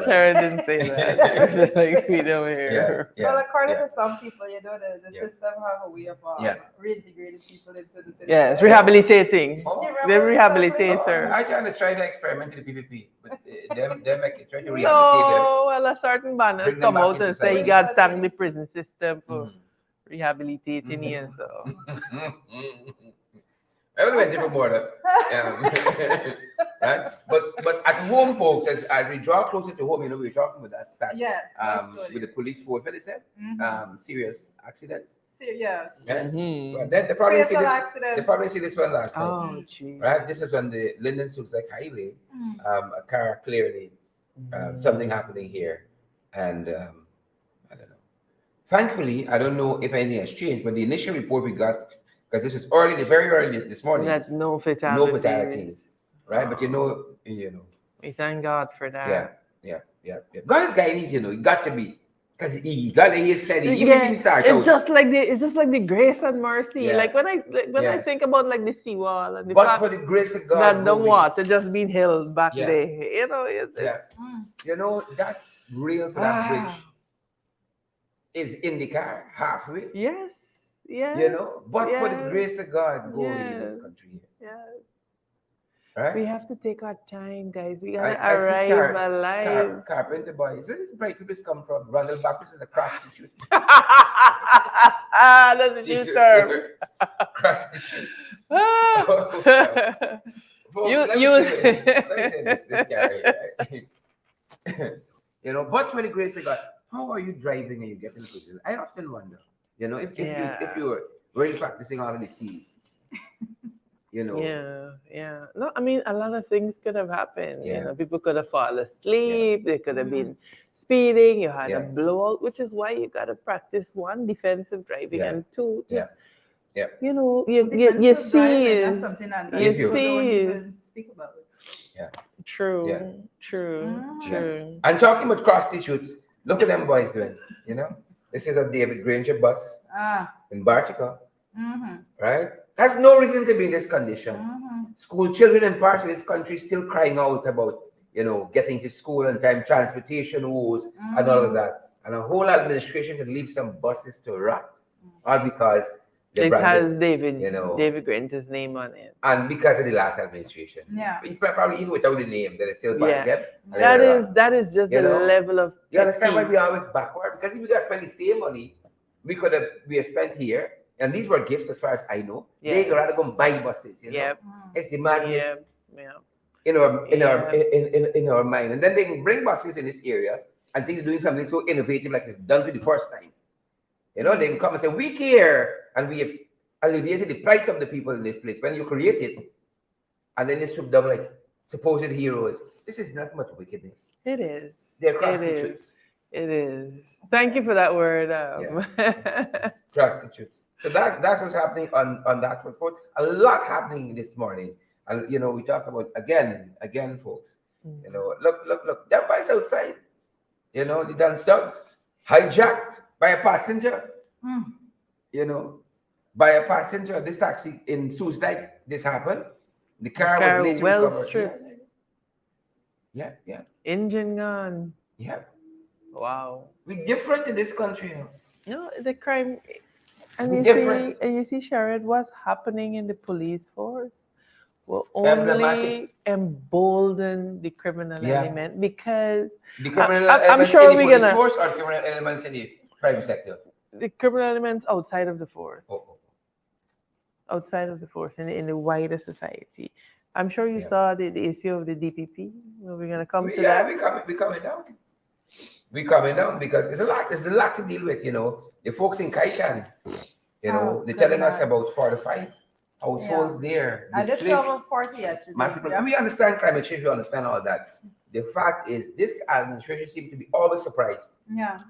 Sharon didn't say that. Like we don't hear. Well, according to some people, you know, the system have a way of reintegrating people into the system. Yes, rehabilitating. They rehabilitate her. I kind of try to experiment with the PPP, but they make it try to rehabilitate them. No, well, a certain banners come out and say you got to thank the prison system for rehabilitating you. So. I only went different border. Right? But at home, folks, as we draw closer to home, you know, we were talking about that stat. Yes. With the police force, what they said? Serious accidents. Yes. Well, then they probably see this one last night. Oh, geez. Right? This is on the Linden Suicide Highway. A car clearly something happening here. And I don't know. Thankfully, I don't know if anything has changed, but the initial report we got, because this was very early this morning. That no fatalities. Right? But you know. We thank God for that. Yeah. God is guiding, you know, it got to be. Because he got to steady. Even if he starts it's just like the grace and mercy. Yes. Like when I think about like the seawall and the but for the grace of God, that the water just being held back there. You know, you know, that rail for that bridge is in the car halfway. Yes. You know, but for the grace of God, go in this country. Yes. Right? We have to take our time, guys. We gotta arrive alive. Carpenter boys. Where does bright people come from? Randall Baptist is a prostitute. That's a new term. Prostitute. Let me say this guy here. You know, but for the grace of God, how are you driving and you get in the position? I often wonder. You know, if you were really practicing all of the C's, you know. Yeah. No, I mean, a lot of things could have happened. You know, people could have fallen asleep. They could have been speeding. You had a blowout, which is why you got to practice one, defensive driving, and two, just, you know, you see that's something that you see speak about it. Yeah. True. And talking about prostitutes, look at them boys doing, you know. This is a David Granger bus in Bartica, right? That's no reason to be in this condition. School children in parts of this country still crying out about, you know, getting to school on time, transportation woes, and all of that. And a whole administration could leave some buses to rot, all because it has David Granger's name on it, and because of the last administration. Probably even without the name, there is still part of them. That is just the level of. You understand why we are always backward? Because if we got to spend the same money, we have spent here, and these were gifts as far as I know. They could rather go and buy buses. You know, it's the madness in our mind, and then they can bring buses in this area and think they're doing something so innovative, like it's done for the first time. You know, they can come and say, we care, and we have alleviated the plight of the people in this place. When you create it, and then you strip them like supposed heroes. This is nothing but wickedness. It is. They're prostitutes. It is. Thank you for that word. Prostitutes. So that's what's happening on that front. A lot happening this morning. And, you know, we talk about, again, folks, you know, look, them boys outside, you know, the dance dogs, hijacked by a passenger, you know, by a passenger. This taxi in Suicide, this happened. The car was later well recovered. stripped. Yeah, yeah. Engine gone. Yeah. Wow. We're different in this country, No, the crime, and We're you see, Sherrod, what's happening in the police force will Emblematic. only embolden the criminal element, because the criminal I'm elements sure in the we're police gonna force or criminal elements in the private sector? the criminal elements outside of the force. Oh. Outside of the force, in the wider society. I'm sure you saw the issue of the DPP. We're gonna come to that. We're coming down. We're coming down because there's a lot to deal with, The folks in Kaikan, they're telling us about 45 households there. I just saw over 40 yesterday. Massive. And we understand climate change, we understand all that. The fact is, this administration seems to be always surprised. Yeah.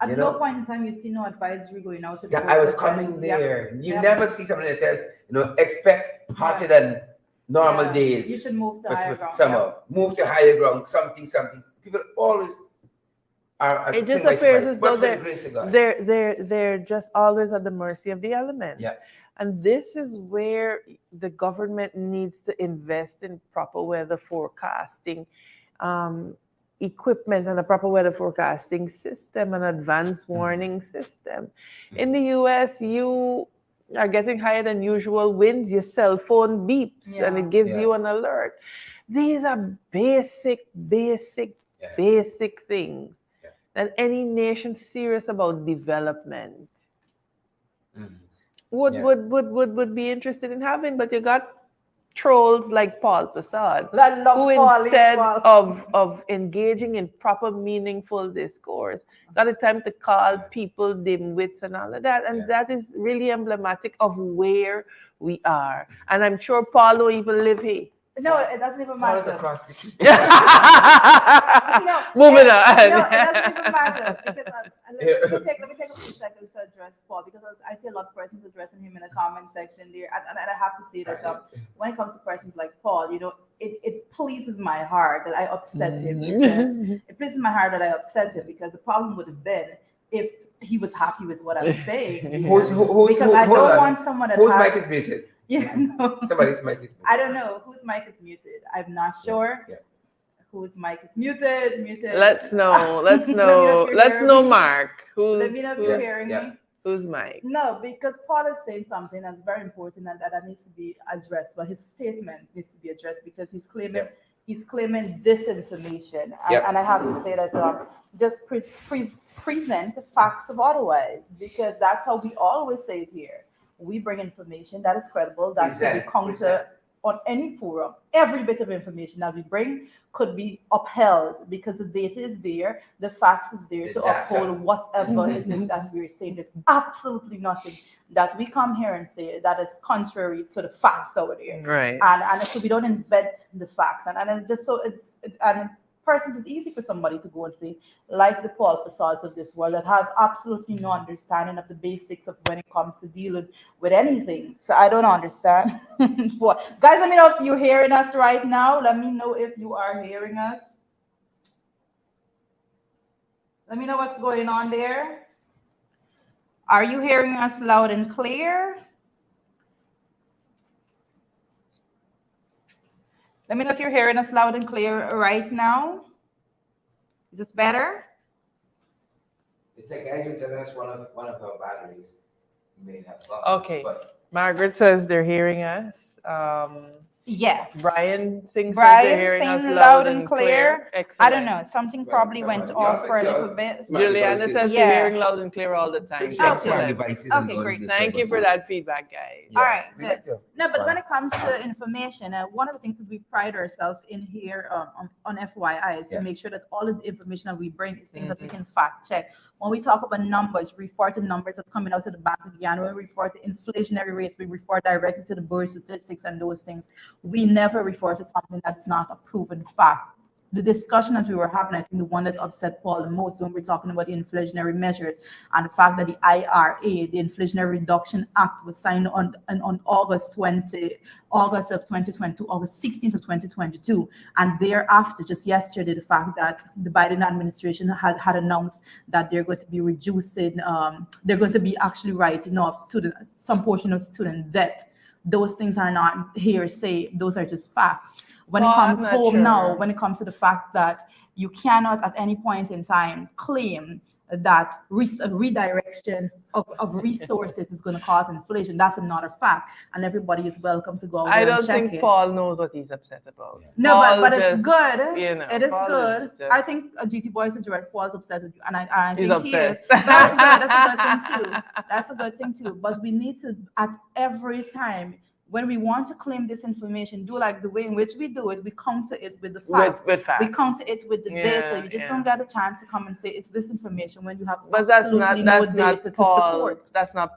At no point in time you see no advisory going out to the I was coming there. You never see something that says, expect hotter than normal days. You should move to higher ground. Summer. Move to higher ground. Something. People always are. It just appears as though they're just always at the mercy of the elements. Yeah. And this is where the government needs to invest in proper weather forecasting equipment and a proper weather forecasting system, an advanced warning system. In the US, you are getting higher than usual winds, your cell phone beeps and it gives you an alert. These are basic things that any nation serious about development would be interested in having. But you got trolls like Paul Prasad, who instead of engaging in proper meaningful discourse, got the time to call people dimwits and all of that. And that is really emblematic of where we are. And I'm sure Paul don't even live here. No, it doesn't even matter. Across the street. Moving on. No, it doesn't even matter. Because let me take a few seconds to address Paul, because I see a lot of persons addressing him in the comment section there. And I have to say that when it comes to persons like Paul, it pleases my heart that I upset him. Because it pleases my heart that I upset him, because the problem would have been if he was happy with what I was saying. Because I don't want someone that whose mic is muted? Somebody's mic is muted. I don't know whose mic is muted. I'm not sure. Whose mic is muted. Let's know, Mark. Let me know if you're hearing me. Whose mic? No, because Paul is saying something that's very important and that needs to be addressed. But his statement needs to be addressed, because he's claiming disinformation. And I have to say that just present the facts of otherwise, because that's how we always say it here. We bring information that is credible, that can be counter on any forum. Every bit of information that we bring could be upheld, because the data is there, the facts is there to uphold whatever is it that we're saying. There's absolutely nothing that we come here and say that is contrary to the facts over there. Right. And so we don't invent the facts. And just so persons, it's easy for somebody to go and say, like the Paul Prasads of this world, that have absolutely no understanding of the basics of when it comes to dealing with anything. So I don't understand. Guys, let me know if you're hearing us right now. Let me know if you are hearing us. Let me know what's going on there. Are you hearing us loud and clear? Let me know if you're hearing us loud and clear right now. Is this better? The tech agent said that's one of our batteries. You may have lost. Okay. Margaret says they're hearing us. Yes. Brian sings they're hearing us loud and clear. Excellent. I don't know. Something probably went off for a little bit. Juliana says they're hearing loud and clear all the time. Okay, great. Thank you for that feedback, guys. All right, good. No, but when it comes to information, one of the things that we pride ourselves in here on FYI is to make sure that all of the information that we bring is things that we can fact check. When we talk about numbers, we refer to numbers that's coming out of the Bank of Ghana. When we refer to inflationary rates, we refer directly to the birth statistics and those things. We never refer to something that's not a proven fact. The discussion that we were having, I think the one that upset Paul the most, when we're talking about the inflationary measures and the fact that the IRA, the Inflationary Reduction Act, was signed on August 16th of 2022. And thereafter, just yesterday, the fact that the Biden administration had announced that they're going to be reducing, they're going to be actually writing off some portion of student debt those things are not hearsay. Those are just facts. When it comes home now, when it comes to the fact that you cannot at any point in time claim that redirection of resources is going to cause inflation. That's not a fact, and everybody is welcome to go out there and check it. I don't think Paul knows what he's upset about. No, but it's good. You know, it is Paul good. Is I think GT Boys is right. Paul's upset with you, and I think he is. That's good. That's a good thing too. That's a good thing too. But we need to, at every time, when we want to claim this information, do like the way in which we do it. We counter it with the fact. With we counter it with the data. You just don't get a chance to come and say it's this information when you have that's not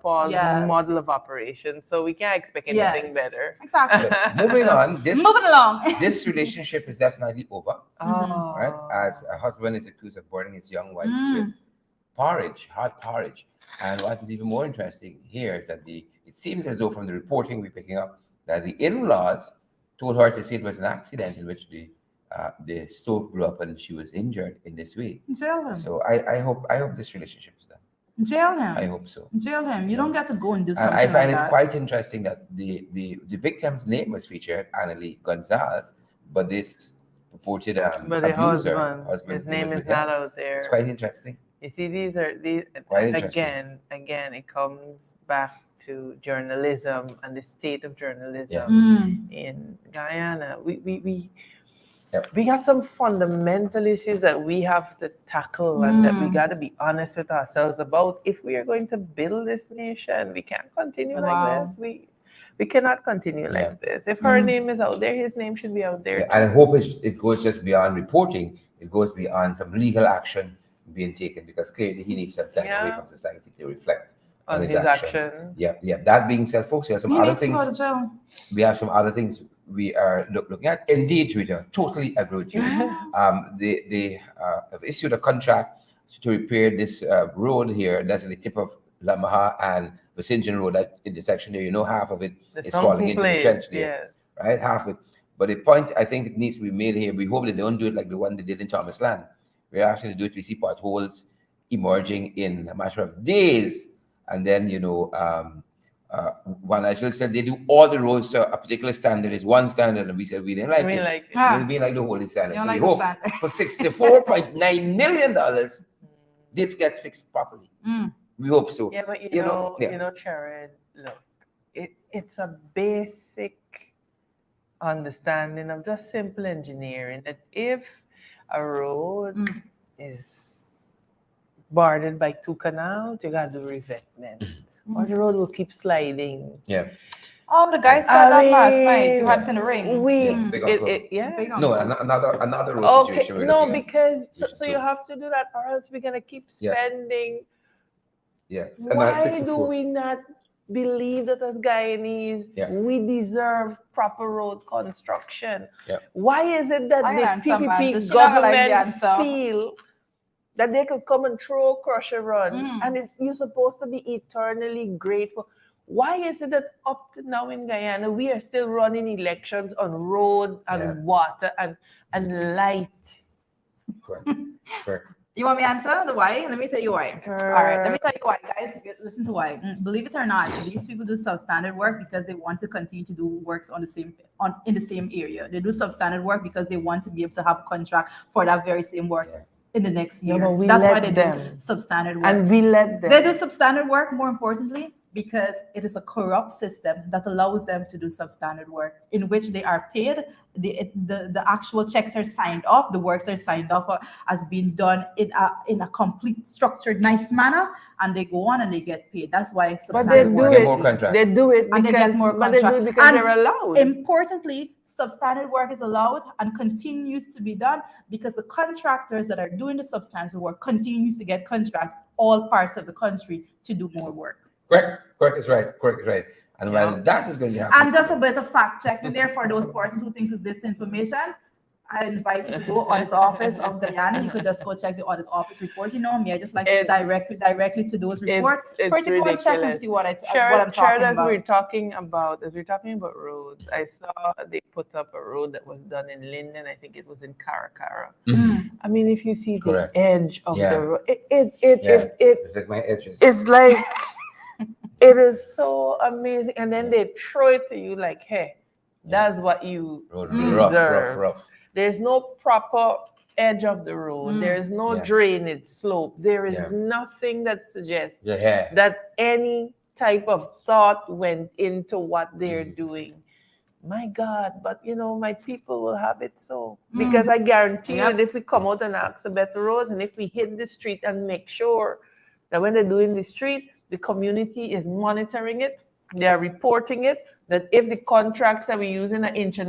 Paul's model of operation. So we can't expect anything better. Exactly. Moving on. Moving along. This relationship is definitely over. Right? As a husband is accused of burning his young wife with hot porridge. And what is even more interesting here is that it seems as though from the reporting we're picking up that the in-laws told her to say it was an accident in which the stove blew up and she was injured in this way. Jail him. So I hope this relationship is done. Jail him. I hope so. Jail him. You don't get to go and do something I find like it quite interesting that the victim's name was featured, Annalie Gonzalez, but this purported but the husband, his name is not out there. It's quite interesting. You see, these again, it comes back to journalism and the state of journalism in Guyana. We got some fundamental issues that we have to tackle and that we got to be honest with ourselves about. If we are going to build this nation, we can't continue like this. We cannot continue like this. If her name is out there, his name should be out there. And I hope it goes just beyond reporting. It goes beyond some legal action being taken, because clearly he needs some time away from society to reflect on his actions. That being said, folks, we have some other things. We have some other things we are looking at. Indeed, Rita, totally agree with you. They have issued a contract to repair this road here. That's at the tip of Lamaha and Vicinjan Road. That intersection there, half of it is falling into the trench there, right? Half of it. But the point I think it needs to be made here, we hope that they don't do it like the one they did in Thomas Land. We're actually do it. We see potholes emerging in a matter of days, and then one actually said they do all the roads to a particular standard. Is one standard, and we said we didn't like it. We'll be like the holy standard. So we hope for $64.9 million, this gets fixed properly. We hope so. Yeah, but you know, Sharon, look, it's a basic understanding of just simple engineering that if a road is bordered by 2 canals, you got to do revetment, or the road will keep sliding. Oh, the guy said that last night. You had it in the ring. No, another road situation. No, because so you have to do that, or else we're gonna keep spending. Yes. Why do we not believe that as Guyanese, we deserve proper road construction? Why is it that the PPP government feel that they could come and crush a run, and you're supposed to be eternally grateful? Why is it that up to now in Guyana, we are still running elections on road and water and light? Correct. You want me to answer the why? Let me tell you why. All right, let me tell you why, guys. Listen to why. Believe it or not, these people do substandard work because they want to continue to do works in the same area. They do substandard work because they want to be able to have a contract for that very same work in the next year. That's why they do substandard work. And we let them. They do substandard work, more importantly, because it is a corrupt system that allows them to do substandard work in which they are paid. The actual checks are signed off, the works are signed off as being done in a complete, structured, nice manner, and they go on and they get paid. That's why it's substandard work. They do it because, and they get more contracts. They do it because they're allowed. Importantly, substandard work is allowed and continues to be done because the contractors that are doing the substandard work continues to get contracts all parts of the country to do more work. Correct is right. And while that is going to happen. And just a bit of fact checking there for those persons who thinks is this information, I invite you to go audit office of Guyana. You could just go check the audit office report. You know me, I just like to directly to those reports. It's to go and check and see what I'm talking about. As we're talking about roads, I saw they put up a road that was done in Linden. I think it was in Caracara. I mean, if you see the edge of the road, it's like my edges. It's like It is so amazing. And then they throw it to you like, hey, that's what you deserve. Rough. There's no proper edge of the road. There's no drainage slope. There is nothing that suggests that any type of thought went into what they're doing. My God, but my people will have it so. Because I guarantee you that if we come out and ask the better roads, and if we hit the street and make sure that when they're doing the street, the community is monitoring it, they're reporting it, that if the contracts that we're using 1.5 inches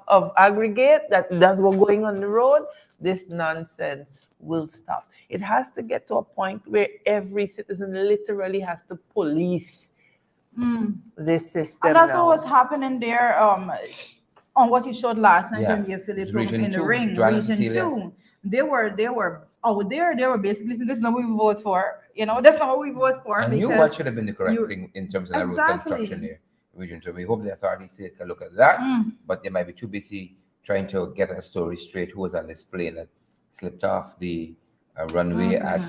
of aggregate, that's what's going on the road, this nonsense will stop. It has to get to a point where every citizen literally has to police this system. And that's what was happening there on what you showed last night in the Philip in the ring, Region 2. They were out there. They were basically saying, this is not what we vote for. That's not what we vote for. And you what should have been the correct thing in terms of the road construction here. Region 2. We hope the authorities take a look at that, but they might be too busy trying to get a story straight. Who was on this plane that slipped off the runway at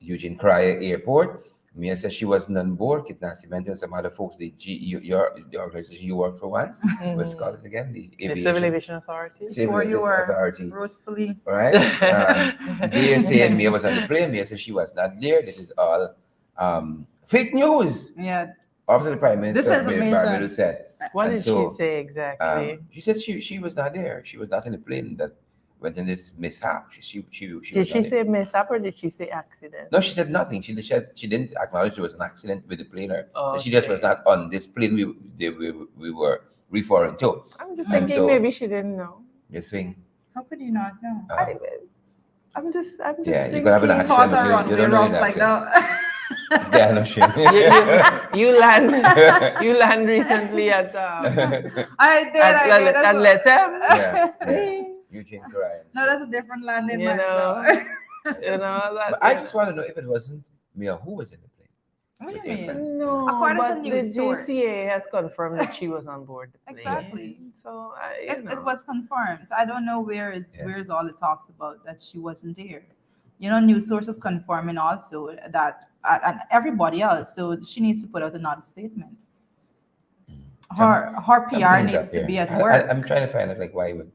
Eugene Cryer Airport? Mia says she wasn't on board. Kitna Cimento and some other folks, the organization you work for once. What's it called again? The Civil Aviation Authority. Authority. All right. Mia saying Mia was on the plane. Mia says she was not there. This is all fake news. Yeah. Officer of the Prime Minister, Barbados said. What did she say exactly? She said she was not there. She was not in the plane that went in this mishap. Did she say mishap or did she say accident? No, she said nothing. She didn't acknowledge there was an accident with the plane. She just was not on this plane we were referring to. I'm just thinking maybe she didn't know. You think? How could you not know? I'm just yeah, you could have an accident, but you don't know like that. Yeah, no shit. you land recently at I did. At Latam. Yeah. Eugene Cryer. No, that's a different land in But I just want to know if it wasn't Mia who was in the plane. What do you mean? No, according but to news the GCAA has confirmed that she was on board the plane. Exactly. So it was confirmed. So I don't know where is all the talks about that she wasn't there. News sources confirming also that, and everybody else. So she needs to put out another statement. Her PR needs to be at work. I'm trying to find out why would.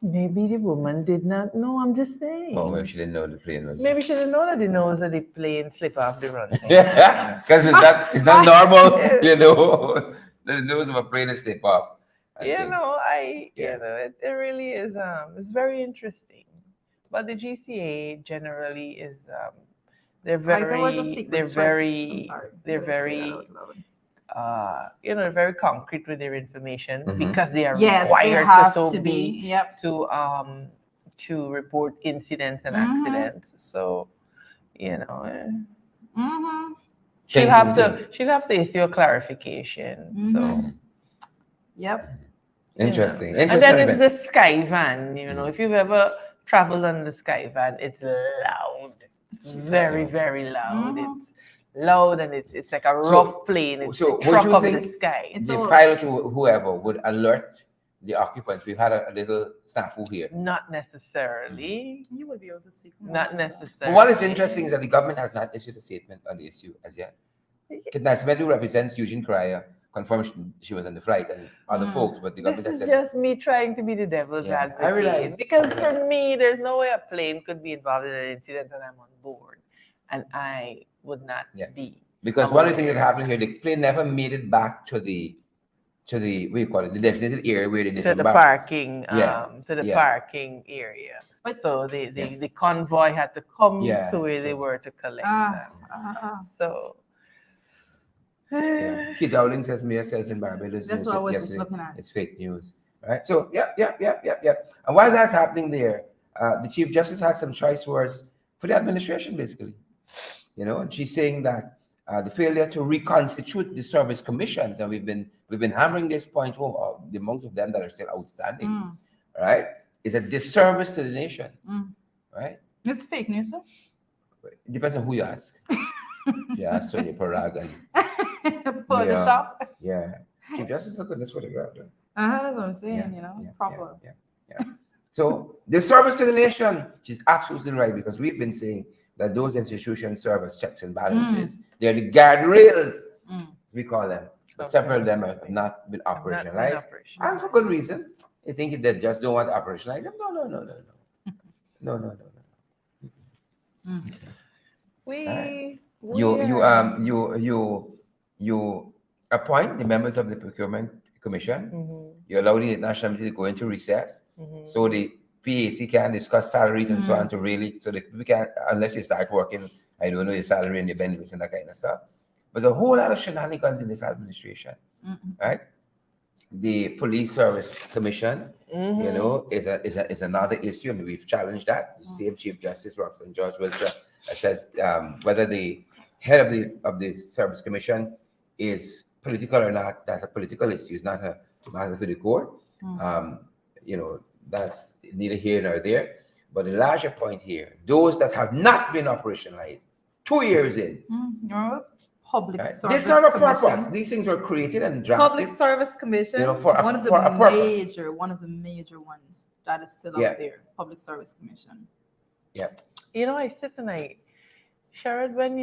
Maybe the woman did not know. I'm just saying. Oh, maybe she didn't know the plane was. Maybe she didn't know that the nose of the plane slip off the runway. Yeah, because it's not normal, the nose of a plane is slip off. It really is. It's very interesting. But the GCA generally is they're very concrete with their information because they are required to report incidents and accidents. So she'll have to issue a clarification. So interesting. And then it's the sky van. If you've ever traveled on the sky van, it's loud. It's very, very loud. It's loud and it's like a rough plane. It's the truck of the sky. The pilot or whoever would alert the occupants? We've had a little snafu here. Not necessarily. You would be able to see. Not necessarily. What is interesting is that the government has not issued a statement on the issue as yet. Kitna who represents Eugene Cryer confirmed she was on the flight and other folks, but the government has said. This is just me trying to be the devil's advocate. I realize. Because for me, there's no way a plane could be involved in an incident and I'm on board. And I would not be. Because one of the things that happened here, the plane never made it back to the what do you call it, the designated area where they disembarked. To the parking area. But so the convoy had to come to where they were to collect them. So Keith Dowling says, Mia says in Barbados. That's what I was just looking at. It's fake news. Right? So And while that's happening there, the Chief Justice had some choice words for the administration, basically. And she's saying that the failure to reconstitute the service commissions, and we've been hammering this point home, the amount of them that are still outstanding, right, is a disservice to the nation, right? It's fake news, sir. It depends on who you ask. Yeah, Sonia Paraga. Photoshop. Yeah. Chief Justice, look at this photograph. That's what I'm saying, proper. Yeah. So the service to the nation, she's absolutely right, because we've been saying that those institutions serve as checks and balances. They're the guardrails, as we call them. But several of them have not been operationalized. And for good reason. You think they just don't want to operationalize them? No. You appoint the members of the procurement commission. You allow the national committee to go into recess, so the PAC can discuss salaries and so on to really, so that we can, unless you start working, I don't know, your salary and your benefits and that kind of stuff. But there's a whole lot of shenanigans in this administration, right? The Police Service Commission, you know, is another issue, and we've challenged that. The same Chief Justice Roxanne George Wiltshire says whether the head of the Service Commission is political or not, that's a political issue. It's not a matter for the court. You know, that's neither here nor there. But the larger point here, those that have not been operationalized 2 years in. Public right? Service They serve a Commission. purpose. These things were created and drafted. Public Service Commission, you know, one of the major ones that is still out there. Public Service Commission. Yeah. You know, I sit and Sherrod, when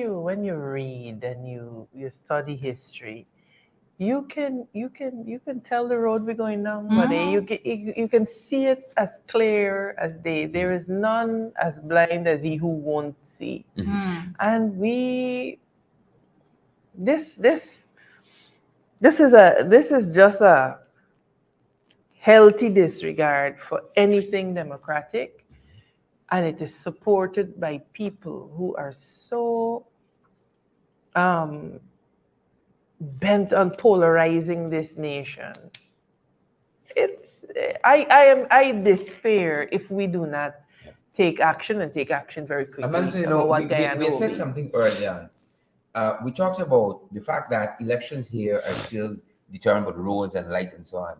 you read and you study history, you can tell the road we're going down, buddy. You can see it as clear as day. There is none as blind as he who won't see. And this is just a healthy disregard for anything democratic, and it is supported by people who are so bent on polarizing this nation. I despair if we do not take action and take action very quickly. Amanda, you know, we said something earlier. We talked about the fact that elections here are still determined by roads and light and so on.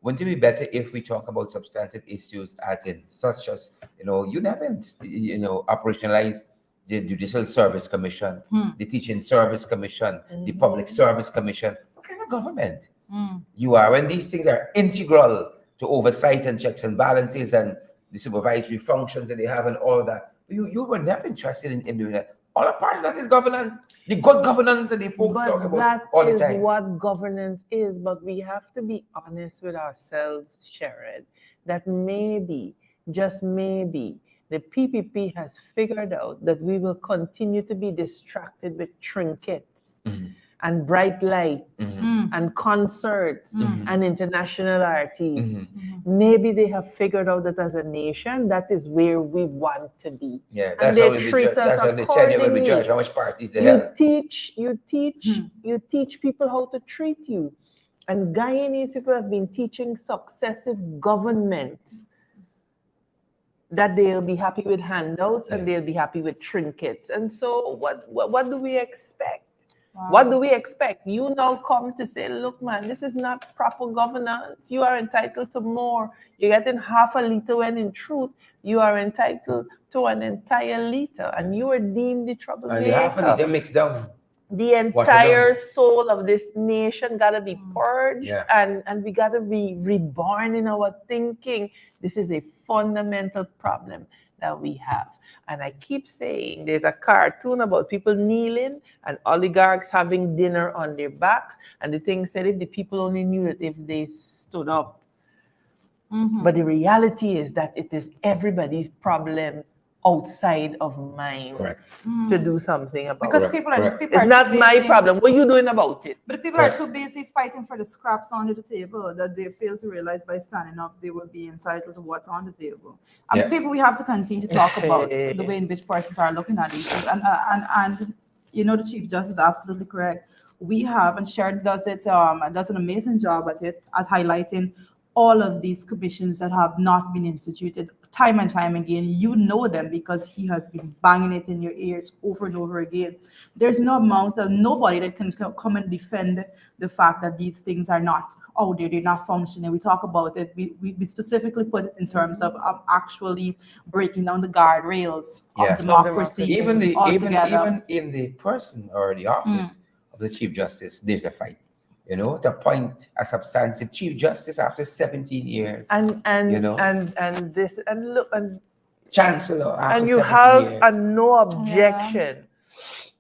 Wouldn't it be better if we talk about substantive issues, as in such as, you know, you haven't, you know, operationalized the Judicial Service Commission, the Teaching Service Commission, the Public Service Commission? What kind of government you are when these things are integral to oversight and checks and balances and the supervisory functions that they have and all of that? You were never interested in doing that. All a part of that is governance, the good governance that the folks talk about all the time. That is what governance is, but we have to be honest with ourselves, Sherrod, that maybe, just maybe, the PPP has figured out that we will continue to be distracted with trinkets and bright lights and concerts and international artists. Maybe they have figured out that as a nation, that is where we want to be. Yeah, that's how they tell you when we judge how much parties they have. You teach people how to treat you. And Guyanese people have been teaching successive governments that they'll be happy with handouts and they'll be happy with trinkets. And so what do we expect? Wow. What do we expect? You now come to say, look, man, this is not proper governance. You are entitled to more. You're getting half a liter when in truth, you are entitled to an entire liter. And you are deemed the troublemaker. And the half a liter mixed down. The entire soul of this nation gotta be purged, and we gotta be reborn in our thinking. This is a fundamental problem that we have. And I keep saying there's a cartoon about people kneeling and oligarchs having dinner on their backs. And the thing said, if the people only knew that if they stood up. But the reality is that it is everybody's problem outside of mine to do something about because it. People it's not my problem. What are you doing about it? But people are too busy fighting for the scraps under the table that they fail to realize by standing up they will be entitled to what's on the table. And people, we have to continue to talk about the way in which persons are looking at these things. And you know, the Chief Justice is absolutely correct. We have, and Sherrod does an amazing job at it, at highlighting all of these commissions that have not been instituted time and time again. You know them because he has been banging it in your ears over and over again. There's no amount of nobody that can come and defend the fact that these things are not out there, they're not functioning. We talk about it. We specifically put it in terms of actually breaking down the guardrails of democracy. Even in the person or the office of the Chief Justice, there's a fight. You know, to appoint a substantive Chief Justice after 17 years. And you know, and look, and chancellor. And you have a no objection.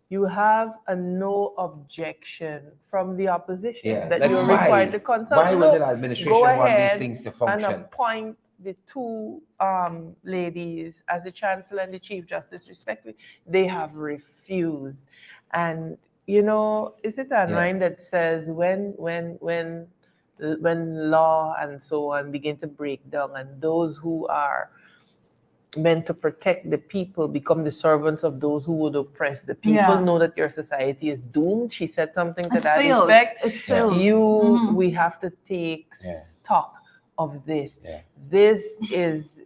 You have a no objection from the opposition that you're required to consult. Why would the administration want these things to function? And appoint the two ladies as the chancellor and the chief justice, respectively. They have refused. And you know, is it a line that says when law and so on begin to break down, and those who are meant to protect the people become the servants of those who would oppress the people, know that your society is doomed. She said something to that effect. It's failed. We have to take stock of this.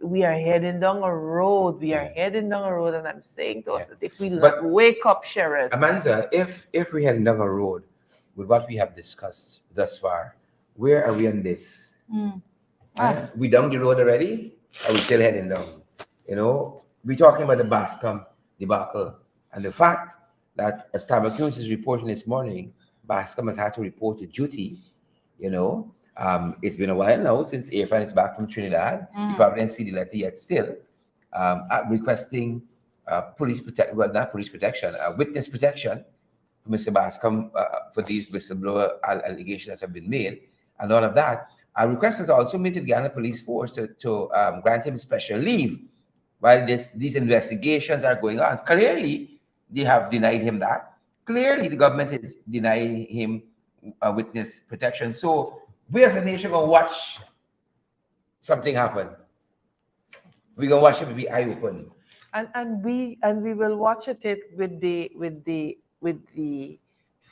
We are heading down a road. And I'm saying to us that if we wake up, Sharon. Amanda, if we're heading down a road with what we have discussed thus far, where are we on this? We down the road already? Are we still heading down? You know, we're talking about the Bascom debacle and the fact that, as Tabakus is reporting this morning, Bascom has had to report to duty. You know, it's been a while now since Irfan is back from Trinidad. You probably didn't see the letter yet still, requesting witness protection for Mr. Bascom for these whistleblower allegations that have been made and all of that. A request was also made to the Ghana Police Force to grant him special leave while these investigations are going on. Clearly, they have denied him that. Clearly, the government is denying him witness protection. So we as a nation going to watch something happen. We're going to watch it with the eye open. And we will watch it with the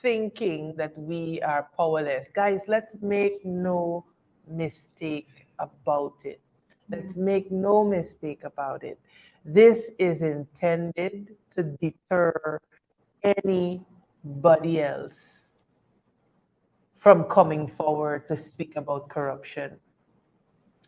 thinking that we are powerless. Guys, let's make no mistake about it. Let's make no mistake about it. This is intended to deter anybody else from coming forward to speak about corruption.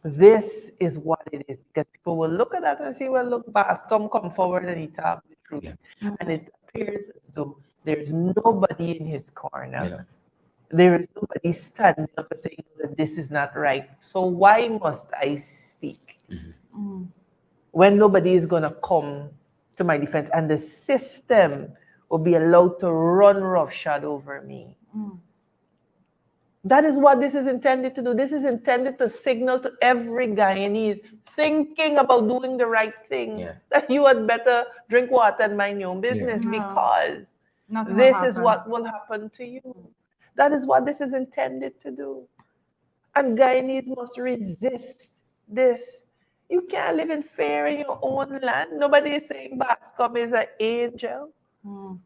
This is what it is, because people will look at that and say, well, look, Bascom come forward and he talk the truth. And it appears as though there's nobody in his corner. There is nobody standing up and saying that this is not right. So why must I speak when nobody is going to come to my defense and the system will be allowed to run roughshod over me? That is what this is intended to do. This is intended to signal to every Guyanese thinking about doing the right thing that you had better drink water and mind your own business because this is what will happen to you. That is what this is intended to do. And Guyanese must resist this. You can't live in fear in your own land. Nobody is saying Bascom is an angel.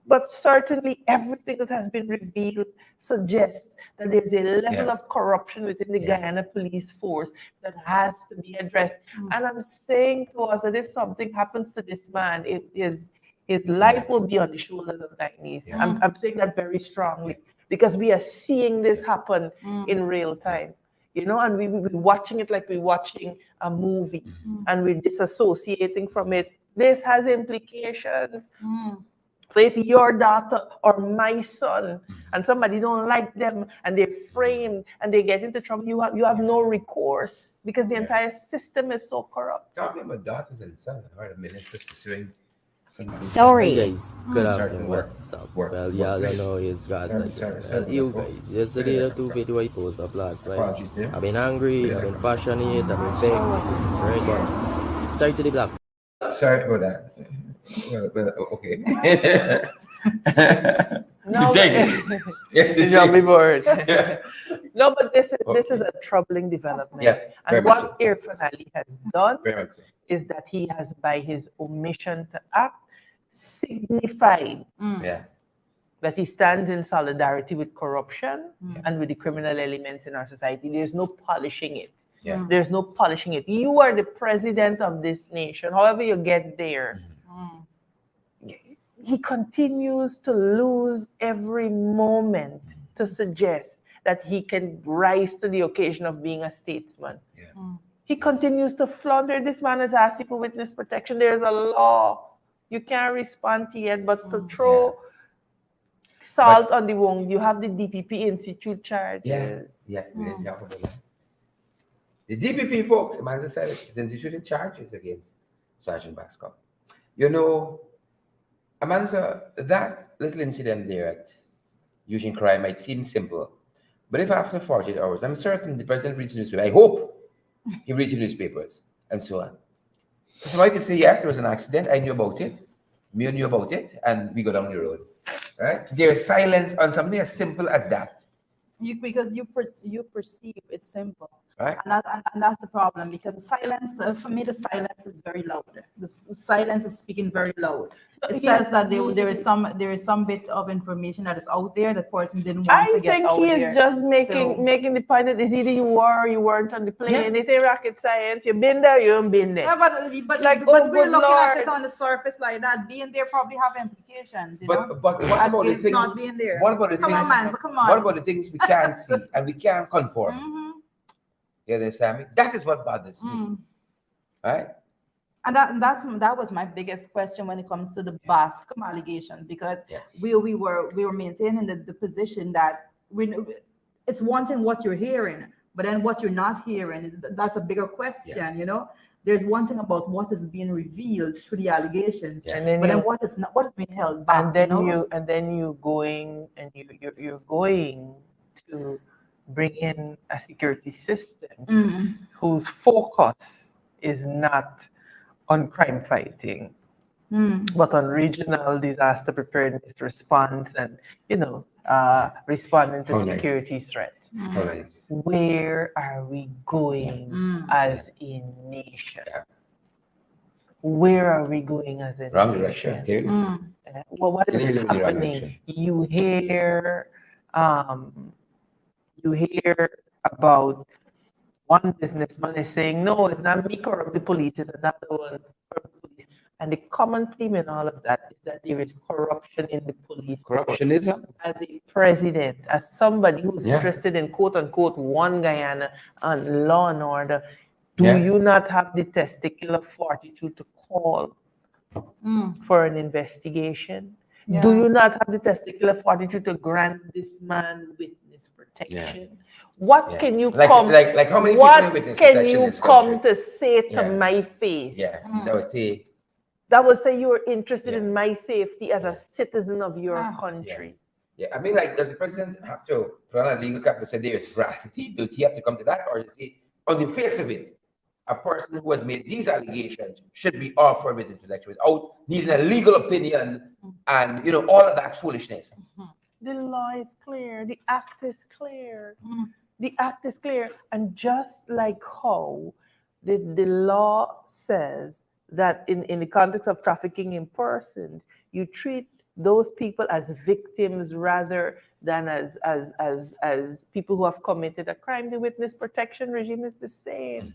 But certainly everything that has been revealed suggests that there's a level of corruption within the Guyana police force that has to be addressed. And I'm saying to us that if something happens to this man, his life will be on the shoulders of Guyanese. I'm saying that very strongly. Because we are seeing this happen in real time, you know, and we're watching it like we're watching a movie and we're disassociating from it. This has implications. So if your daughter or my son and somebody don't like them and they're framed and they get into trouble, you have no recourse because the entire system is so corrupt. Talking about daughters and sons, I heard a minister pursuing. Sorry. Hey guys, good afternoon. What's up? Well, y'all don't know his guys you guys. Yesterday the two video I posted up last night. I've been angry, I've been passionate, I've been vexed. Right, but sorry to the black. Sorry for that. Well, okay. No, yes, it's on me board. No, but this is a troubling development. And what Irfan Ali has done is that he has, by his omission to act, signified that he stands in solidarity with corruption and with the criminal elements in our society. There's no polishing it. There's no polishing it. You are the president of this nation. However you get there, he continues to lose every moment to suggest that he can rise to the occasion of being a statesman. He continues to flounder. This man has asked you for witness protection. There's a law. You can't respond to it, but to throw salt on the wound, you have the DPP institute charges. The DPP folks, Amanda said it, is instituted charges against Sergeant Bascom. You know, Amanza, that little incident there at Eugene Crime might seem simple, but if after 48 hours, I'm certain the president reads the newspaper, I hope he reads the newspapers, and so on. Somebody could say, yes, there was an accident, I knew about it, me knew about it, and we go down the road, right? There's silence on something as simple as that. Because you perceive it's simple. Right. And that's the problem, because the silence, for me, the silence is very loud. The silence is speaking very loud. It says that there is some bit of information that is out there that person didn't want to get out there. I think he is just making the point that it's either you were or you weren't on the plane. Yeah. It ain't rocket science. You've been there, you haven't been there. Yeah, but we're looking at it on the surface like that. Being there probably have implications, you know? But what about the things? Not being there. What about the come things? On, man, come on. What about the things we can't see and we can't conform? You understand me? That is what bothers me, right? And that was my biggest question when it comes to the Bascom allegations, because we were maintaining the position that it's one thing what you're hearing, but then what you're not hearing, that's a bigger question, you know. There's one thing about what is being revealed through the allegations, then what is being held back. And then you're going to bring in a security system whose focus is not on crime fighting, but on regional disaster preparedness response and, responding to security threats. Where are we going as a nation? Where are we going as a nation? Well, what is happening? You hear about one businessman is saying, no, it's not me corrupt the police, it's another one corrupt the police. And the common theme in all of that is that there is corruption in the police. Corruptionism? As a president, as somebody who's interested in quote unquote one Guyana and law and order, do you not have the testicular fortitude to call for an investigation? Do you not have the testicular fortitude to grant this man witness protection? What can you come? Like how many what people can you come to say to my face? That would say you are interested in my safety as a citizen of your country. I mean, like, does the president have to put on a legal cap and say there is veracity? Does he have to come to that, or does he, on the face of it, a person who has made these allegations should be offered witness protection without needing a legal opinion and all of that foolishness? The law is clear. The act is clear. The act is clear. And just like how the law says that in the context of trafficking in persons, you treat those people as victims rather than as people who have committed a crime, the witness protection regime is the same.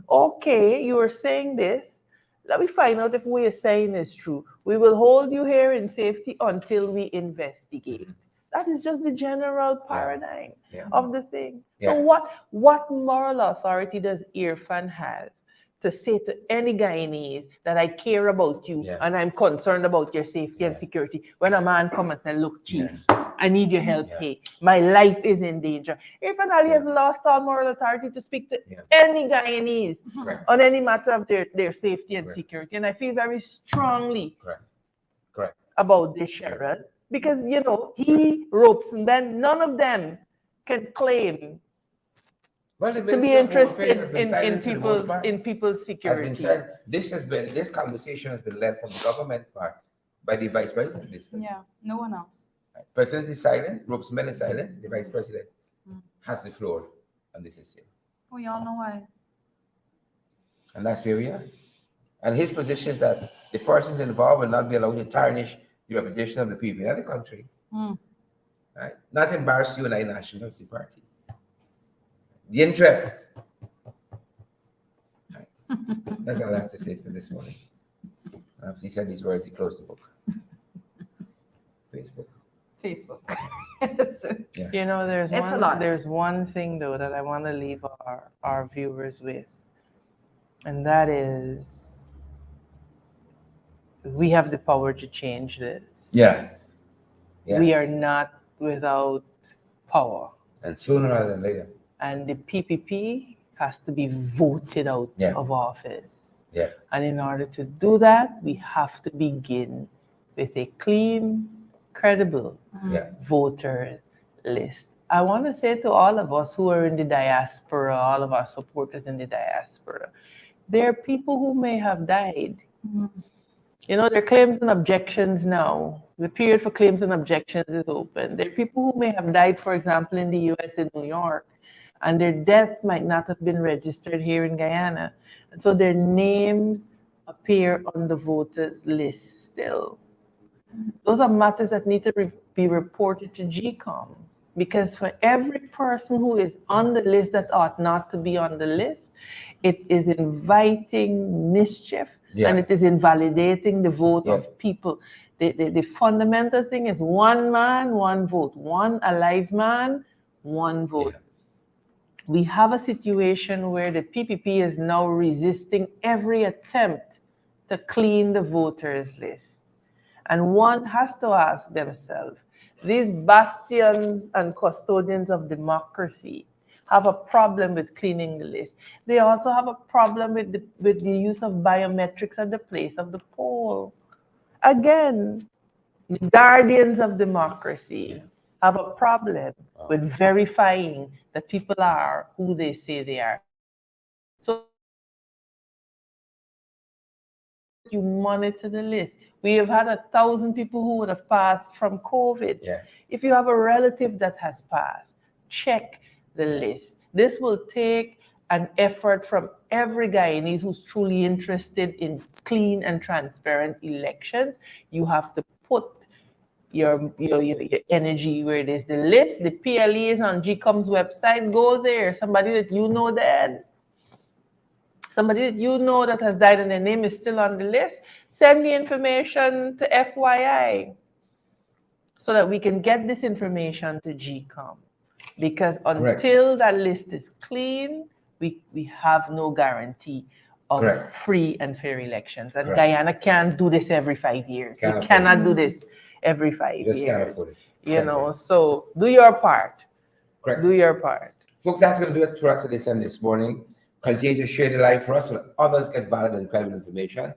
Okay, you are saying this. Let me find out if what you're saying is true. We will hold you here in safety until we investigate. That is just the general paradigm of the thing. So what moral authority does Irfan have to say to any Guyanese that I care about you and I'm concerned about your safety and security when a man comes and says, look, chief, I need your help here. My life is in danger. Irfan Ali has lost all moral authority to speak to any Guyanese on any matter of their safety and security. And I feel very strongly about this, Cheryl, because, he ropes and then none of them can claim to be interested in people's security. This conversation has been led from the government part by the vice president. No one else. President is silent, ropes men is silent, the vice president has the floor on this issue. We all know why. And that's where we are. And his position is that the persons involved will not be allowed to tarnish the reputation of the people in the country. Right? Not embarrass you and I, National Party. The interests. Right. That's all I have to say for this morning. After he said these words, he closed the book. Facebook. There's one thing though that I want to leave our viewers with, and that is we have the power to change this. Yes. We are not without power. And sooner rather than later. And the PPP has to be voted out of office. Yeah. And in order to do that, we have to begin with a clean, credible voters list. I want to say to all of us who are in the diaspora, all of our supporters in the diaspora, there are people who may have died. You know, there are claims and objections now. The period for claims and objections is open. There are people who may have died, for example, in the US, in New York, and their death might not have been registered here in Guyana. And so their names appear on the voters list still. Those are matters that need to be reported to GCOM, because for every person who is on the list that ought not to be on the list, it is inviting mischief and it is invalidating the vote of people. The fundamental thing is one man, one vote. One alive man, one vote. We have a situation where the PPP is now resisting every attempt to clean the voters list. And one has to ask themselves, these bastions and custodians of democracy have a problem with cleaning the list. They also have a problem with the use of biometrics at the place of the poll. Again, the guardians of democracy have a problem with verifying that people are who they say they are. So you monitor the list. We have had 1,000 people who would have passed from COVID. If you have a relative that has passed, check the list. This will take an effort from every Guyanese who's truly interested in clean and transparent elections. You have to put your energy where it is. The list, the PLE is on GCOM's website. Go there. Somebody that you know dead. Somebody that you know that has died and their name is still on the list, send the information to FYI so that we can get this information to GCOM. Because until that list is clean, we have no guarantee of free and fair elections. And Guyana can't do this every 5 years. We cannot do this every 5 years. You know, so do your part. Do your part. Folks, that's going to do it for us this morning. Continue to share the live for us so that others get valid and credible information.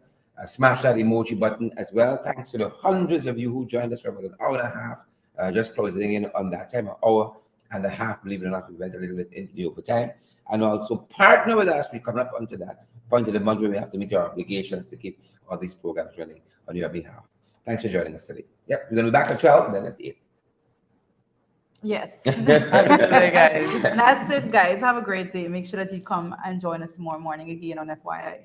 Smash that emoji button as well. Thanks to the hundreds of you who joined us for about an hour and a half. Just closing in on that time, an hour and a half. Believe it or not, we went a little bit into the overtime. And also partner with us. We're coming up onto that point of the month where we have to meet our obligations to keep all these programs running on your behalf. Thanks for joining us today. Yep, we're going to be back at 12 and then at 8. Yes. Have a good day, guys. That's it, guys. Have a great day. Make sure that you come and join us tomorrow morning again on FYI.